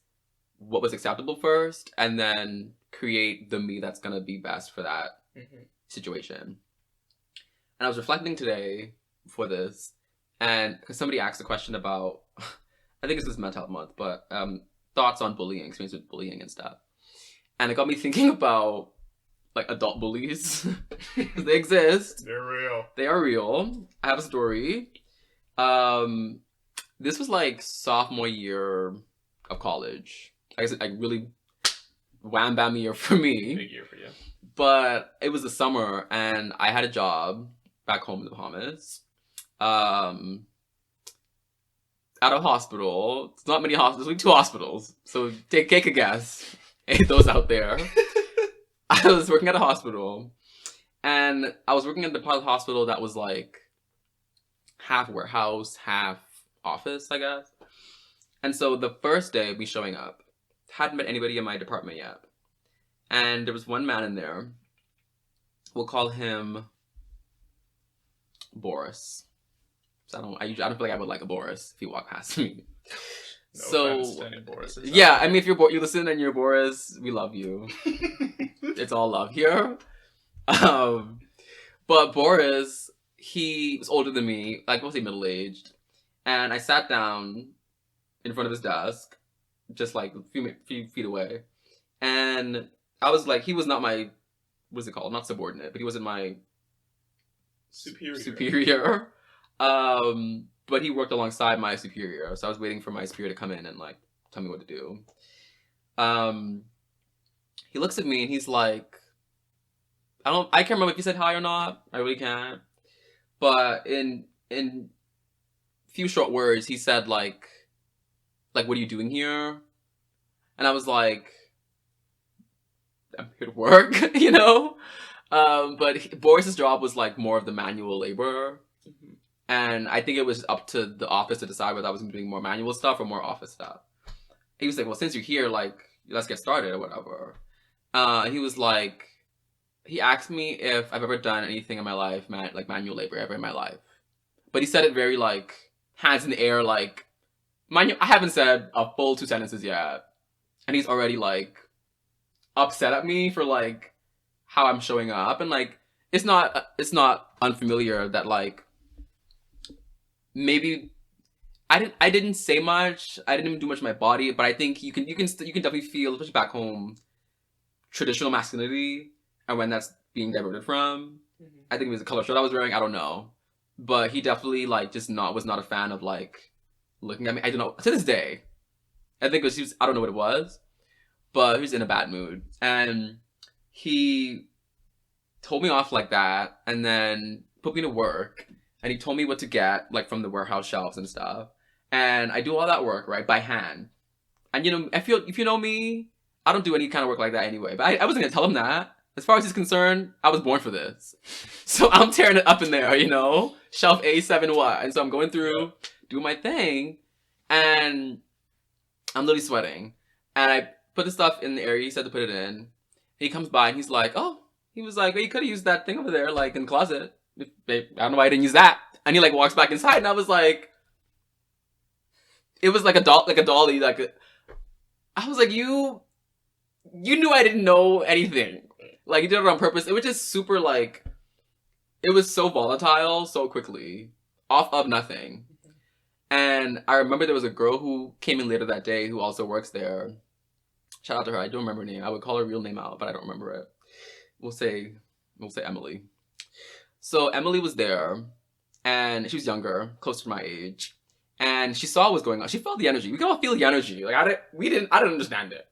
what was acceptable first and then create the me that's going to be best for that situation. And I was reflecting today for this, and because somebody asked a question about, I think it's this mental health month, but thoughts on bullying, experience with bullying and stuff. And it got me thinking about, like, adult bullies. They exist. They're real. They are real. I have a story. This was like sophomore year of college. I guess, like, really wham bam year for me. Big year for you. But it was the summer, and I had a job back home in the Bahamas. At a hospital. It's not many hospitals. There's only 2 hospitals. So take a guess. Hey, those out there. I was working at a hospital. And I was working at the part of the hospital that was, like, half warehouse, half office, I guess. And so the first day of me showing up, hadn't met anybody in my department yet. And there was one man in there. We'll call him Boris. So I don't feel like I would like a Boris if he walked past me. No offense to any Boris. Yeah, I mean, if you listen and you're Boris, we love you. It's all love here. But Boris, he was older than me, like mostly middle-aged. And I sat down in front of his desk, just like a few feet away. And I was like, he was not my, what is it called? Not subordinate, but he wasn't my superior. But he worked alongside my superior. So I was waiting for my superior to come in and, like, tell me what to do. He looks at me and he's like, I can't remember if he said hi or not. I really can't. But in few short words, he said, like, what are you doing here? And I was like, I'm here to work, you know? But Boris's job was, like, more of the manual labor. Mm-hmm. And I think it was up to the office to decide whether I was doing more manual stuff or more office stuff. He was like, well, since you're here, like, let's get started or whatever. He was like, he asked me if I've ever done anything in my life, like manual labor ever in my life. But he said it very, like, hands in the air, like, I haven't said a full 2 sentences yet. And he's already, like, upset at me for, like, how I'm showing up. And, like, it's not unfamiliar that, like, maybe I didn't say much. I didn't even do much with my body, but I think you can definitely feel, especially back home, traditional masculinity and when that's being diverted from. Mm-hmm. I think it was the color shirt I was wearing. I don't know, but he definitely, like, just was not a fan of, like, looking at me. I don't know, to this day. I think it was I don't know what it was, but he was in a bad mood. And he told me off like that, and then put me to work, and he told me what to get, like, from the warehouse shelves and stuff. And I do all that work, right, by hand. And, you know, if you know me, I don't do any kind of work like that anyway. But I wasn't going to tell him that. As far as he's concerned, I was born for this. So I'm tearing it up in there, you know? Shelf A7 what? And so I'm going through, doing my thing, and I'm literally sweating. And I put the stuff in the area he said to put it in. He comes by and he's like, oh, he was like, well, you could have used that thing over there, like, in the closet. I don't know why I didn't use that. And he, like, walks back inside, and I was like, it was like a dolly, like, I was like, you knew I didn't know anything. Like, you did it on purpose. It was just super, like, it was so volatile so quickly. Off of nothing. And I remember there was a girl who came in later that day who also works there. Shout out to her. I don't remember her name. I would call her real name out, but I don't remember it. We'll say Emily. So Emily was there, and she was younger, close to my age. And she saw what was going on. She felt the energy. We could all feel the energy. Like, I didn't understand it.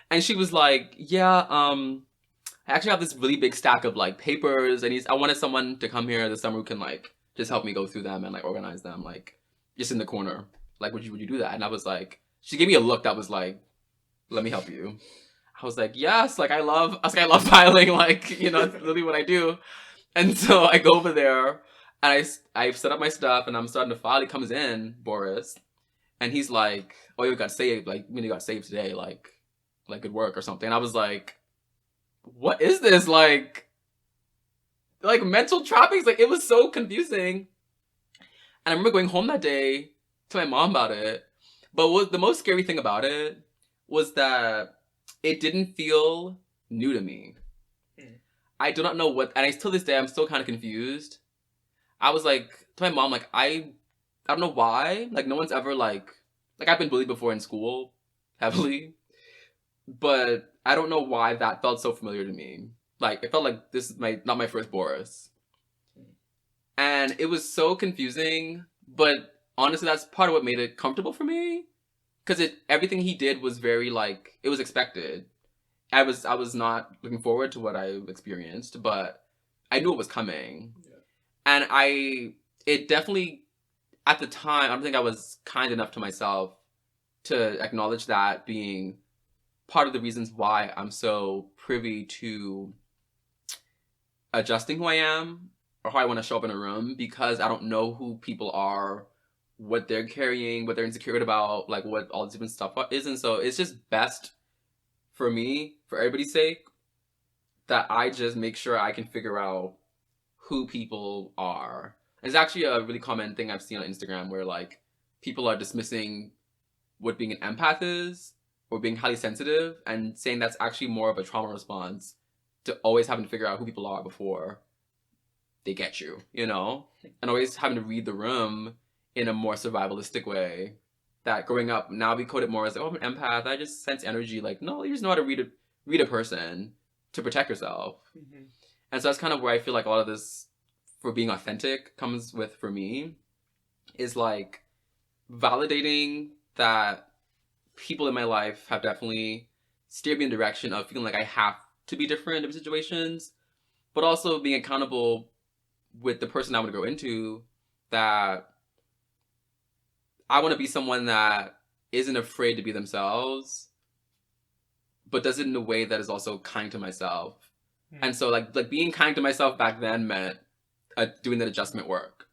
And she was like, yeah, I actually have this really big stack of, like, papers, and I wanted someone to come here this summer who can, like, just help me go through them and, like, organize them, like, just in the corner. Like, would you do that? And I was like, she gave me a look that was like, let me help you. I was like, yes, like, I love filing, like, you know, it's literally what I do. And so I go over there, and I set up my stuff, and I'm starting to file. He comes in, Boris, and he's like, oh, you got saved, like, you got saved today, like good work or something. And I was like, what is this? Like mental trappings? Like, it was so confusing. And I remember going home that day to my mom about it. But the most scary thing about it was that it didn't feel new to me. I do not know what, and till this day, I'm still kind of confused. I was like, to my mom, like, I don't know why. Like, no one's ever, like, I've been bullied before in school, heavily. But I don't know why that felt so familiar to me. Like, it felt like this is not my first Boris. And it was so confusing, but honestly, that's part of what made it comfortable for me. Because everything he did was very, like, it was expected. I was not looking forward to what I experienced, but I knew it was coming. Yeah. And it definitely, at the time, I don't think I was kind enough to myself to acknowledge that being part of the reasons why I'm so privy to adjusting who I am or how I want to show up in a room, because I don't know who people are, what they're carrying, what they're insecure about, like, what all this different stuff is. And so it's just best for me, for everybody's sake, that I just make sure I can figure out who people are. It's actually a really common thing I've seen on Instagram where, like, people are dismissing what being an empath is or being highly sensitive and saying that's actually more of a trauma response to always having to figure out who people are before they get you, you know? And always having to read the room in a more survivalistic way. That growing up, now we code it more as, oh, I'm an empath, I just sense energy. Like, no, you just know how to read a person to protect yourself. Mm-hmm. And so that's kind of where I feel like a lot of this, for being authentic, comes with, for me, is, like, validating that people in my life have definitely steered me in the direction of feeling like I have to be different in situations, but also being accountable with the person I want to grow into, that I want to be someone that isn't afraid to be themselves, but does it in a way that is also kind to myself. And so, like being kind to myself back then meant doing that adjustment work.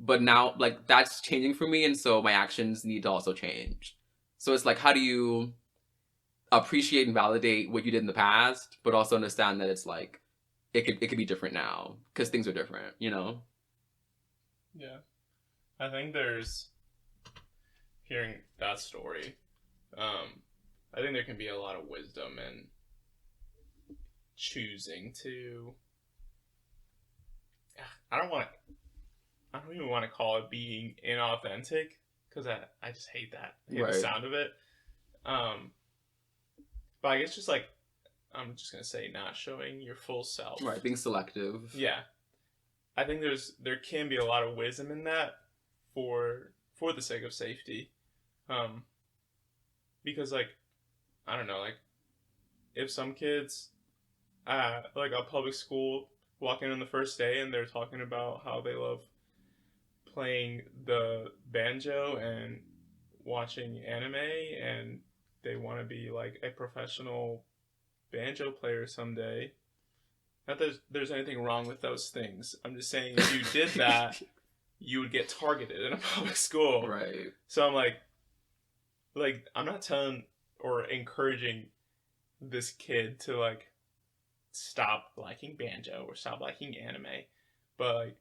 But now, like, that's changing for me, and so my actions need to also change. So it's like, how do you appreciate and validate what you did in the past, but also understand that it's like, it could be different now, because things are different, you know? Yeah. I think there's, hearing that story, I think there can be a lot of wisdom in choosing to, I don't even want to call it being inauthentic, because I just hate that. I hate the sound of it. But I guess just, like, I'm just going to say not showing your full self. Right, being selective. Yeah. I think there can be a lot of wisdom in that for the sake of safety. Because, like, I don't know, like, if some kids like a public school walk in on the first day and they're talking about how they love playing the banjo and watching anime and they want to be like a professional banjo player someday. Not that there's anything wrong with those things. I'm just saying if you did that, you would get targeted in a public school. Right. So I'm like I'm not telling or encouraging this kid to like stop liking banjo or stop liking anime, but like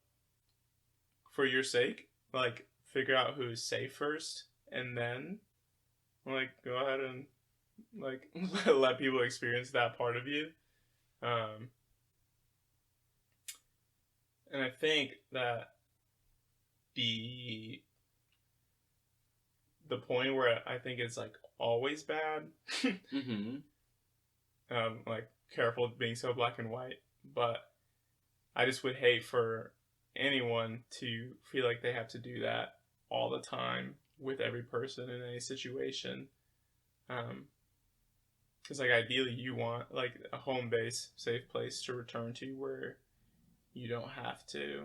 for your sake, like figure out who's safe first, and then like go ahead and like let people experience that part of you. And I think that the point where I think it's like always bad, Mm-hmm. like careful being so black and white, but I just would hate for anyone to feel like they have to do that all the time with every person in any situation. Because like ideally you want like a home base, safe place to return to where you don't have to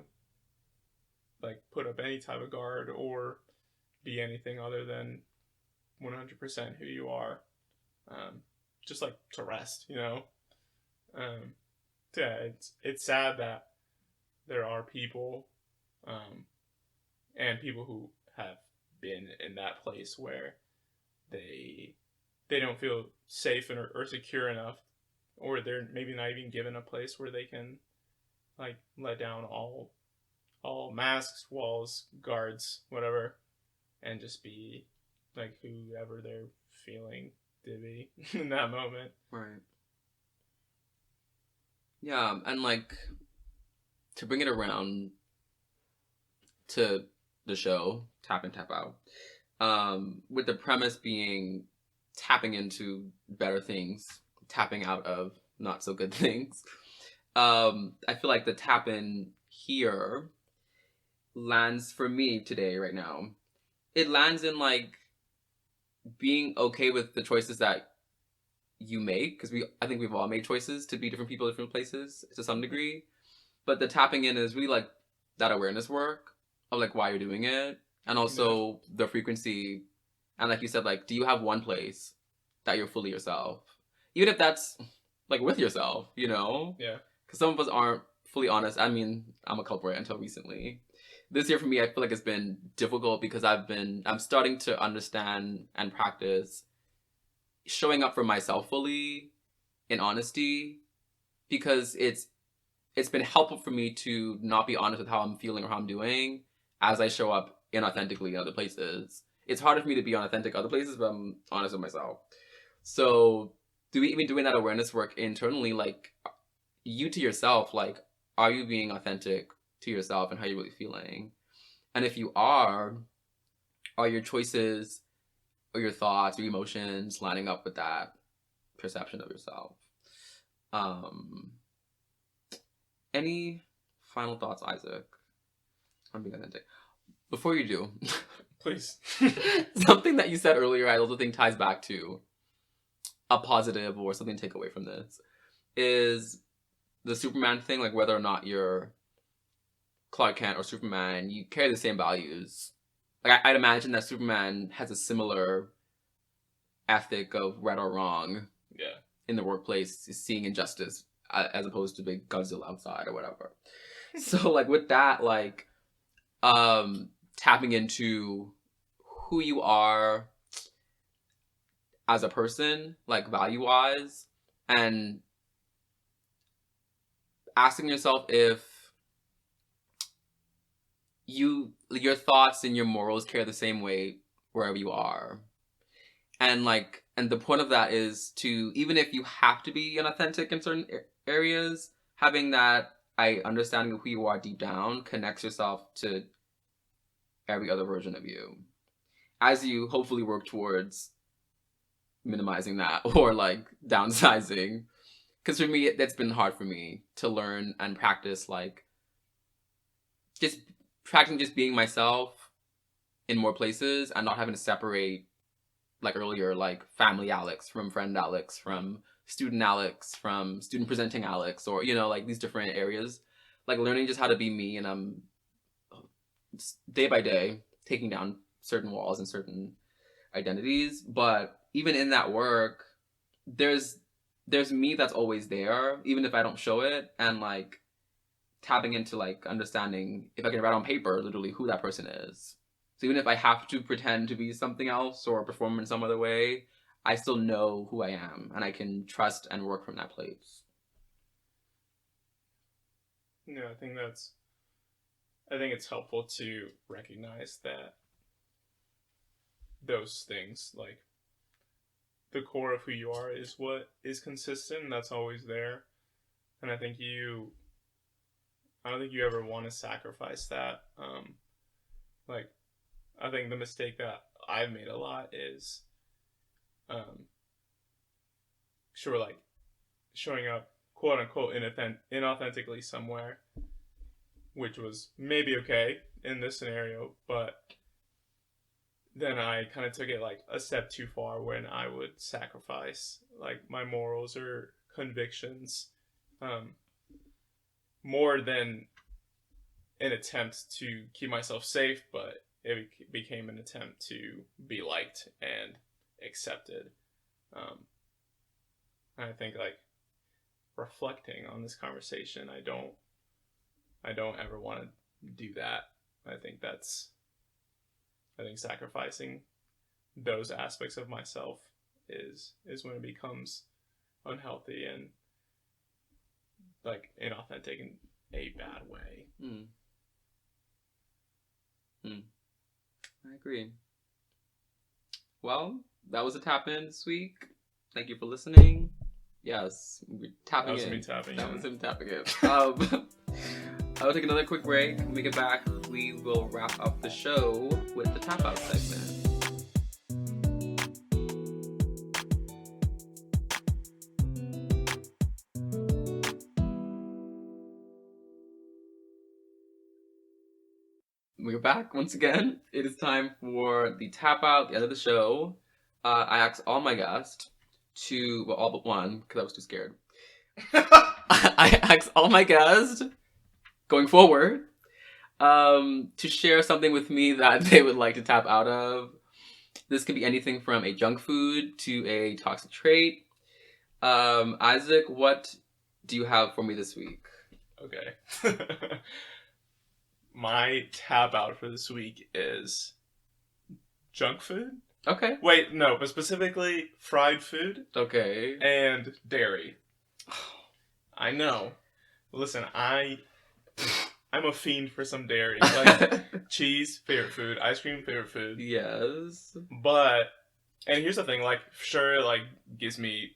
like put up any type of guard or be anything other than 100% who you are. Just like to rest, you know? Yeah, it's sad that there are people, and people who have been in that place where they don't feel safe or secure enough, or they're maybe not even given a place where they can like let down all masks, walls, guards, whatever, and just be like whoever they're feeling to be in that moment. Right. Yeah, and like to bring it around to the show, Tap and Tap Out, with the premise being tapping into better things, tapping out of not so good things. I feel like the tap in here lands for me today, right now. It lands in like being okay with the choices that you make, because I think we've all made choices to be different people, different places to some degree. But the tapping in is really like that awareness work of like why you're doing it, and also the frequency. And like you said, like, do you have one place that you're fully yourself, even if that's like with yourself, you know? Yeah. Because some of us aren't fully honest. I mean, I'm a culprit until recently. This year for me, I feel like it's been difficult because I'm starting to understand and practice showing up for myself fully in honesty, because it's been helpful for me to not be honest with how I'm feeling or how I'm doing as I show up inauthentically in other places. It's harder for me to be unauthentic other places, but I'm honest with myself. So even doing that awareness work internally, like you to yourself, like, are you being authentic to yourself and how you're really feeling? And if you are your choices or your thoughts, your emotions lining up with that perception of yourself? Any final thoughts, Isaac, on being authentic? Before you do, please. Something that you said earlier, I also think ties back to a positive or something to take away from this, is the Superman thing, like whether or not you're Clark Kent or Superman, you carry the same values. Like I'd imagine that Superman has a similar ethic of right or wrong. Yeah. In the workplace, seeing injustice as opposed to big Godzilla outside or whatever. So like with that, like tapping into who you are as a person, like value-wise, and asking yourself if your thoughts and your morals carry the same weight wherever you are. And like, and the point of that is to, even if you have to be unauthentic in certain areas, having that understanding of who you are deep down connects yourself to every other version of you as you hopefully work towards minimizing that or like downsizing. Because for me, that's been hard for me to learn and practice, like just practicing just being myself in more places and not having to separate, like earlier, like family Alex from friend Alex from student Alex from student presenting Alex, or, like these different areas. Like learning just how to be me, and I'm day by day taking down certain walls and certain identities. But even in that work, there's me that's always there, even if I don't show it, and like tapping into like understanding, if I can write on paper literally who that person is. So even if I have to pretend to be something else or perform in some other way, I still know who I am, and I can trust and work from that place. Yeah, I think it's helpful to recognize that those things, like the core of who you are is what is consistent, and that's always there. And I don't think you ever want to sacrifice that. Like, I think the mistake that I've made a lot is, like showing up quote unquote inauthentically somewhere, which was maybe okay in this scenario, but then I kind of took it like a step too far when I would sacrifice like my morals or convictions, more than an attempt to keep myself safe, but it became an attempt to be liked and accepted. And I think like reflecting on this conversation, I don't ever want to do that. I think sacrificing those aspects of myself is when it becomes unhealthy and like inauthentic in a bad way. I agree. Well, that was a tap in this week. Thank you for listening. Yes, we're tapping in. That was him tapping in. I'll take another quick break. When we get back, we will wrap up the show with the tap out segment. We're back once again. It is time for the tap out, the end of the show. I asked all my guests all but one, because I was too scared. I asked all my guests, going forward, to share something with me that they would like to tap out of. This could be anything from a junk food to a toxic trait. Isaac, what do you have for me this week? Okay. My tap out for this week is junk food. Okay. Wait, no, but specifically fried food. Okay. And dairy. I know. Listen, I'm a fiend for some dairy. Like cheese, favorite food. Ice cream, favorite food. Yes. And here's the thing, like, sure, like, gives me,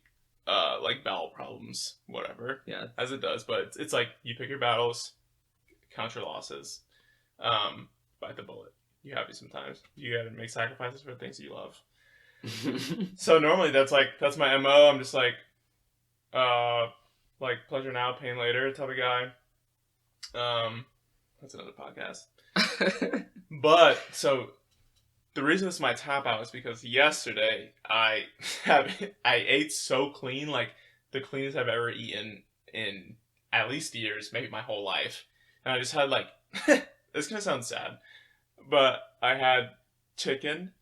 like, bowel problems, whatever. Yeah. As it does, but it's like, you pick your battles, count your losses, bite the bullet. You have to sometimes. You gotta make sacrifices for things that you love. So normally that's my MO. I'm just like pleasure now, pain later type of guy. That's another podcast. But so the reason this is my tap out is because yesterday I ate so clean, like the cleanest I've ever eaten in at least years, maybe my whole life. And I just had like this gonna sound sad, but I had chicken,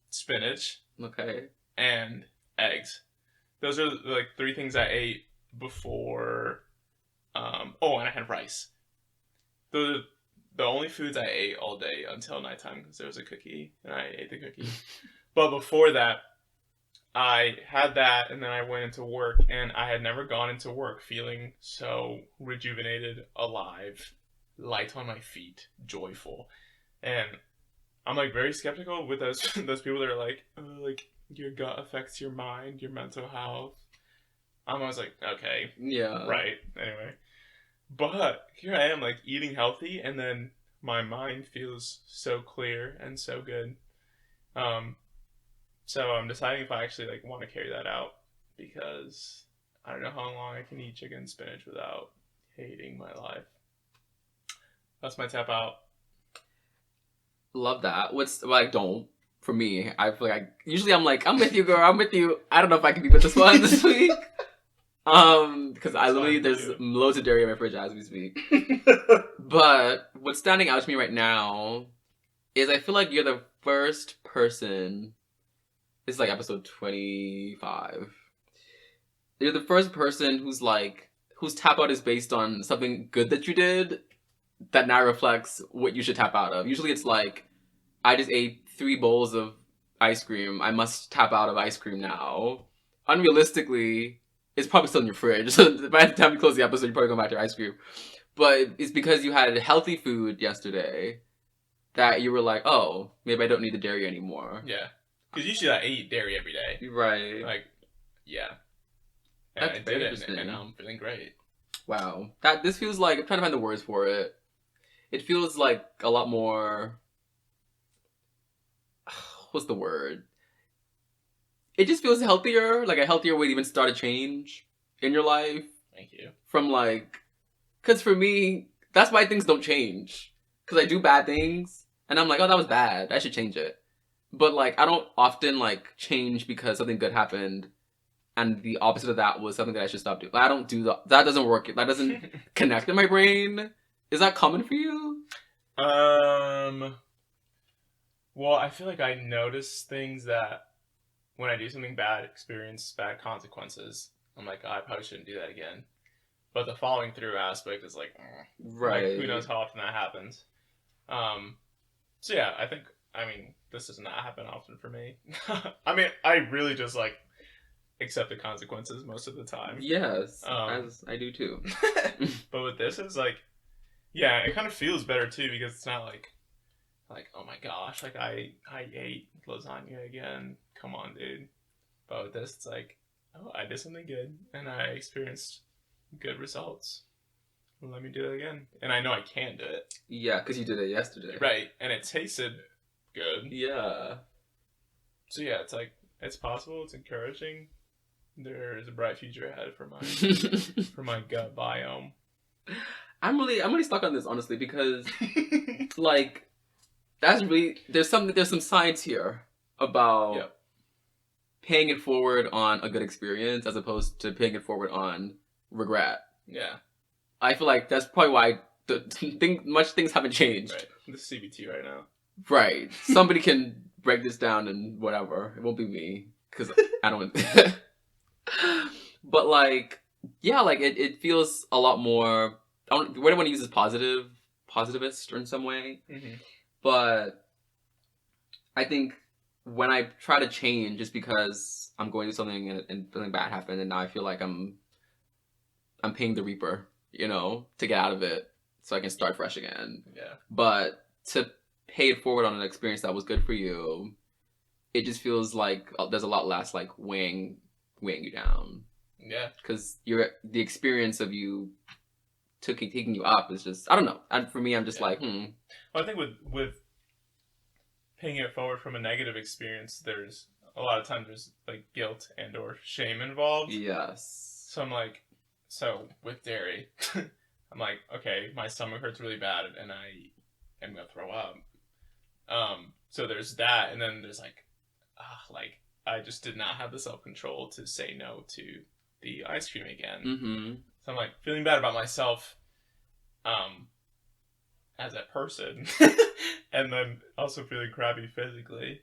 spinach, okay, and eggs. Those are like three things I ate before. And I had rice. Those are the only foods I ate all day until nighttime because there was a cookie and I ate the cookie. But before that, I had that and then I went into work, and I had never gone into work feeling so rejuvenated, alive, light on my feet, joyful. And I'm like very skeptical with those people that are like, oh, like your gut affects your mind, your mental health. I'm always like, okay, yeah, right. Anyway, but here I am, like eating healthy, and then my mind feels so clear and so good. So I'm deciding if I actually like want to carry that out, because I don't know how long I can eat chicken and spinach without hating my life. That's my tap out. Love that. Don't. For me, I feel like usually I'm like, I'm with you, girl. I'm with you. I don't know if I can be with this one this week. Because I literally, there's loads of dairy in my fridge as we speak. But what's standing out to me right now is I feel like you're the first person. This is like episode 25. You're the first person whose tap out is based on something good that you did that now reflects what you should tap out of. Usually it's like, I just ate 3 bowls of ice cream. I must tap out of ice cream now. Unrealistically, it's probably still in your fridge. So by the time you close the episode, you're probably going back to your ice cream. But it's because you had healthy food yesterday that you were like, oh, maybe I don't need the dairy anymore. Yeah. Because usually I eat dairy every day. Right. Like, yeah. And I did it, and now I'm feeling great. Wow. This feels like, I'm trying to find the words for it. It feels like a lot more... What's the word? It just feels healthier, like a healthier way to even start a change in your life. Thank you. From like... Because for me, that's why things don't change. Because I do bad things, and I'm like, oh, that was bad. I should change it. But like, I don't often like change because something good happened, and the opposite of that was something that I should stop doing. Like, I don't do that. That doesn't work. That doesn't connect in my brain. Is that common for you? Well, I feel like I notice things that when I do something bad, experience bad consequences. I'm like, oh, I probably shouldn't do that again. But the following through aspect is like, right. Like, who knows how often that happens. So yeah, I mean, this does not happen often for me. I mean, I really just like accept the consequences most of the time. Yes, as I do too. But with this, it's like, yeah, it kind of feels better too because it's not like, oh my gosh, like I ate lasagna again. Come on, dude. But with this, it's like, oh, I did something good and I experienced good results. Let me do it again. And I know I can do it. Yeah, because you did it yesterday. Right, and it tasted good. Yeah. So yeah, it's like, it's possible, it's encouraging. There's a bright future ahead for my for my gut biome. I'm really stuck on this, honestly, because like that's really there's some science here about paying it forward on a good experience as opposed to paying it forward on regret. Yeah. I feel like that's probably why much things haven't changed. Right. The CBT right now. Right. Somebody can break this down and whatever. It won't be me because I don't. But like, yeah, like it feels a lot more. What I want to use is positivist in some way. Mm-hmm. But I think when I try to change, just because I'm going through something and something bad happened, and now I feel like I'm paying the reaper, you know, to get out of it so I can start fresh again. Yeah. But to pay it forward on an experience that was good for you, it just feels like there's a lot less like weighing you down. Yeah. Because the experience of you taking you up is just, I don't know. And for me, I'm just like, Well, I think with paying it forward from a negative experience, there's a lot of times there's like guilt and or shame involved. Yes. So I'm like, with dairy, I'm like, okay, my stomach hurts really bad and I am gonna throw up. So there's that, and then there's like I just did not have the self-control to say no to the ice cream again. Mm-hmm. So I'm like feeling bad about myself, as a person, and then also feeling crappy physically.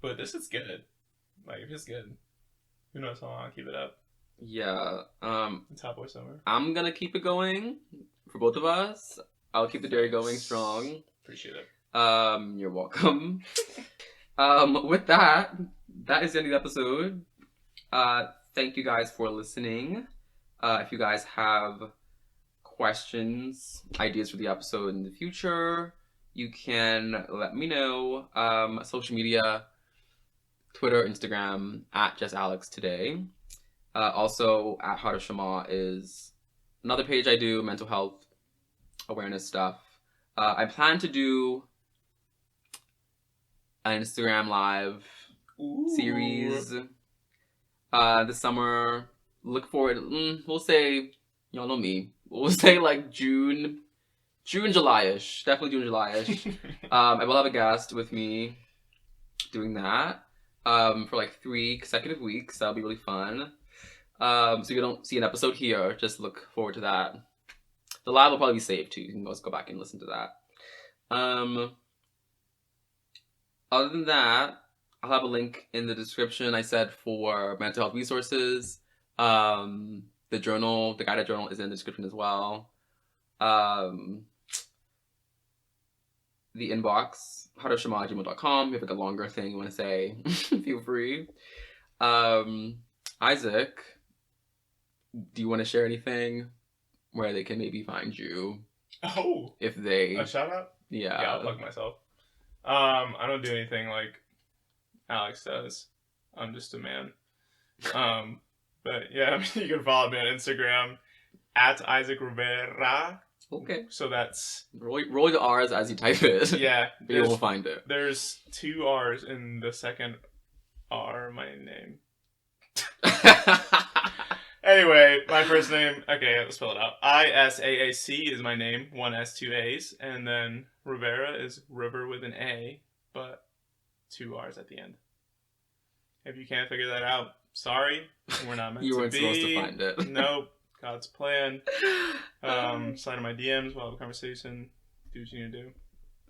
But this is good. Like, if it's good, who knows how long I'll keep it up. Yeah. It's halfway summer. I'm gonna keep it going for both of us. I'll keep the dairy going strong. Appreciate it. You're welcome. With that is the end of the episode. Thank you guys for listening. If you guys have questions, ideas for the episode in the future, you can let me know. Social media, Twitter, Instagram, @JustAlexToday. Also, @heartofshema is another page I do, mental health awareness stuff. I plan to do an Instagram live series this summer. Look forward. We'll say, y'all know me. We'll say like June, July-ish. Definitely June, July-ish. I will have a guest with me doing that for like 3 consecutive weeks. That'll be really fun. So you don't see an episode here, just look forward to that. The live will probably be saved too. You can always go back and listen to that. Other than that, I'll have a link in the description, I said, for mental health resources. The journal, the guided journal, is in the description as well. The inbox, heartofshema@gmail.com. If you have like a longer thing you want to say, feel free. Isaac, do you want to share anything where they can maybe find you? Oh, if they a shout out? Yeah, I'll plug myself. I don't do anything like Alex does. I'm just a man. But yeah, I mean, you can follow me on Instagram at Isaac Rivera. Okay. So that's roll the R's as you type it. Yeah, you will find it. There's 2 R's in the second R, my name. Anyway, my first name. Okay, let's spell it out. ISAAC is my name. 1 S, 2 A's, and then Rivera is river with an A, but 2 R's at the end. If you can't figure that out, sorry, we're not meant to be. You weren't supposed to find it. Nope. God's plan. Slide in my DMs, we'll have a conversation. Do what you need to do.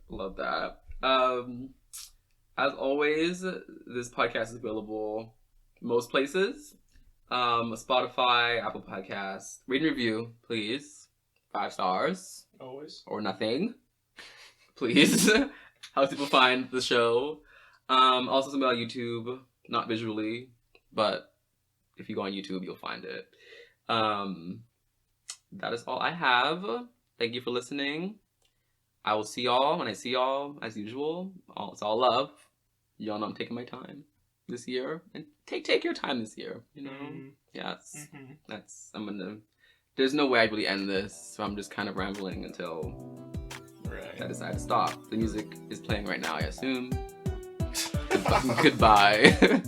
Love that. As always, this podcast is available most places. Spotify, Apple Podcasts. Rate and review, please. 5 stars. Always. Or nothing. Please. Helps people find the show. Also something about YouTube. Not visually, but if you go on YouTube, you'll find it. That is all I have. Thank you for listening. I will see y'all when I see y'all, as usual. It's all love. Y'all know I'm taking my time this year. And take your time this year, you know? Yes. There's no way I'd really end this, so I'm just kind of rambling until I decide to stop. The music is playing right now, I assume. Goodbye.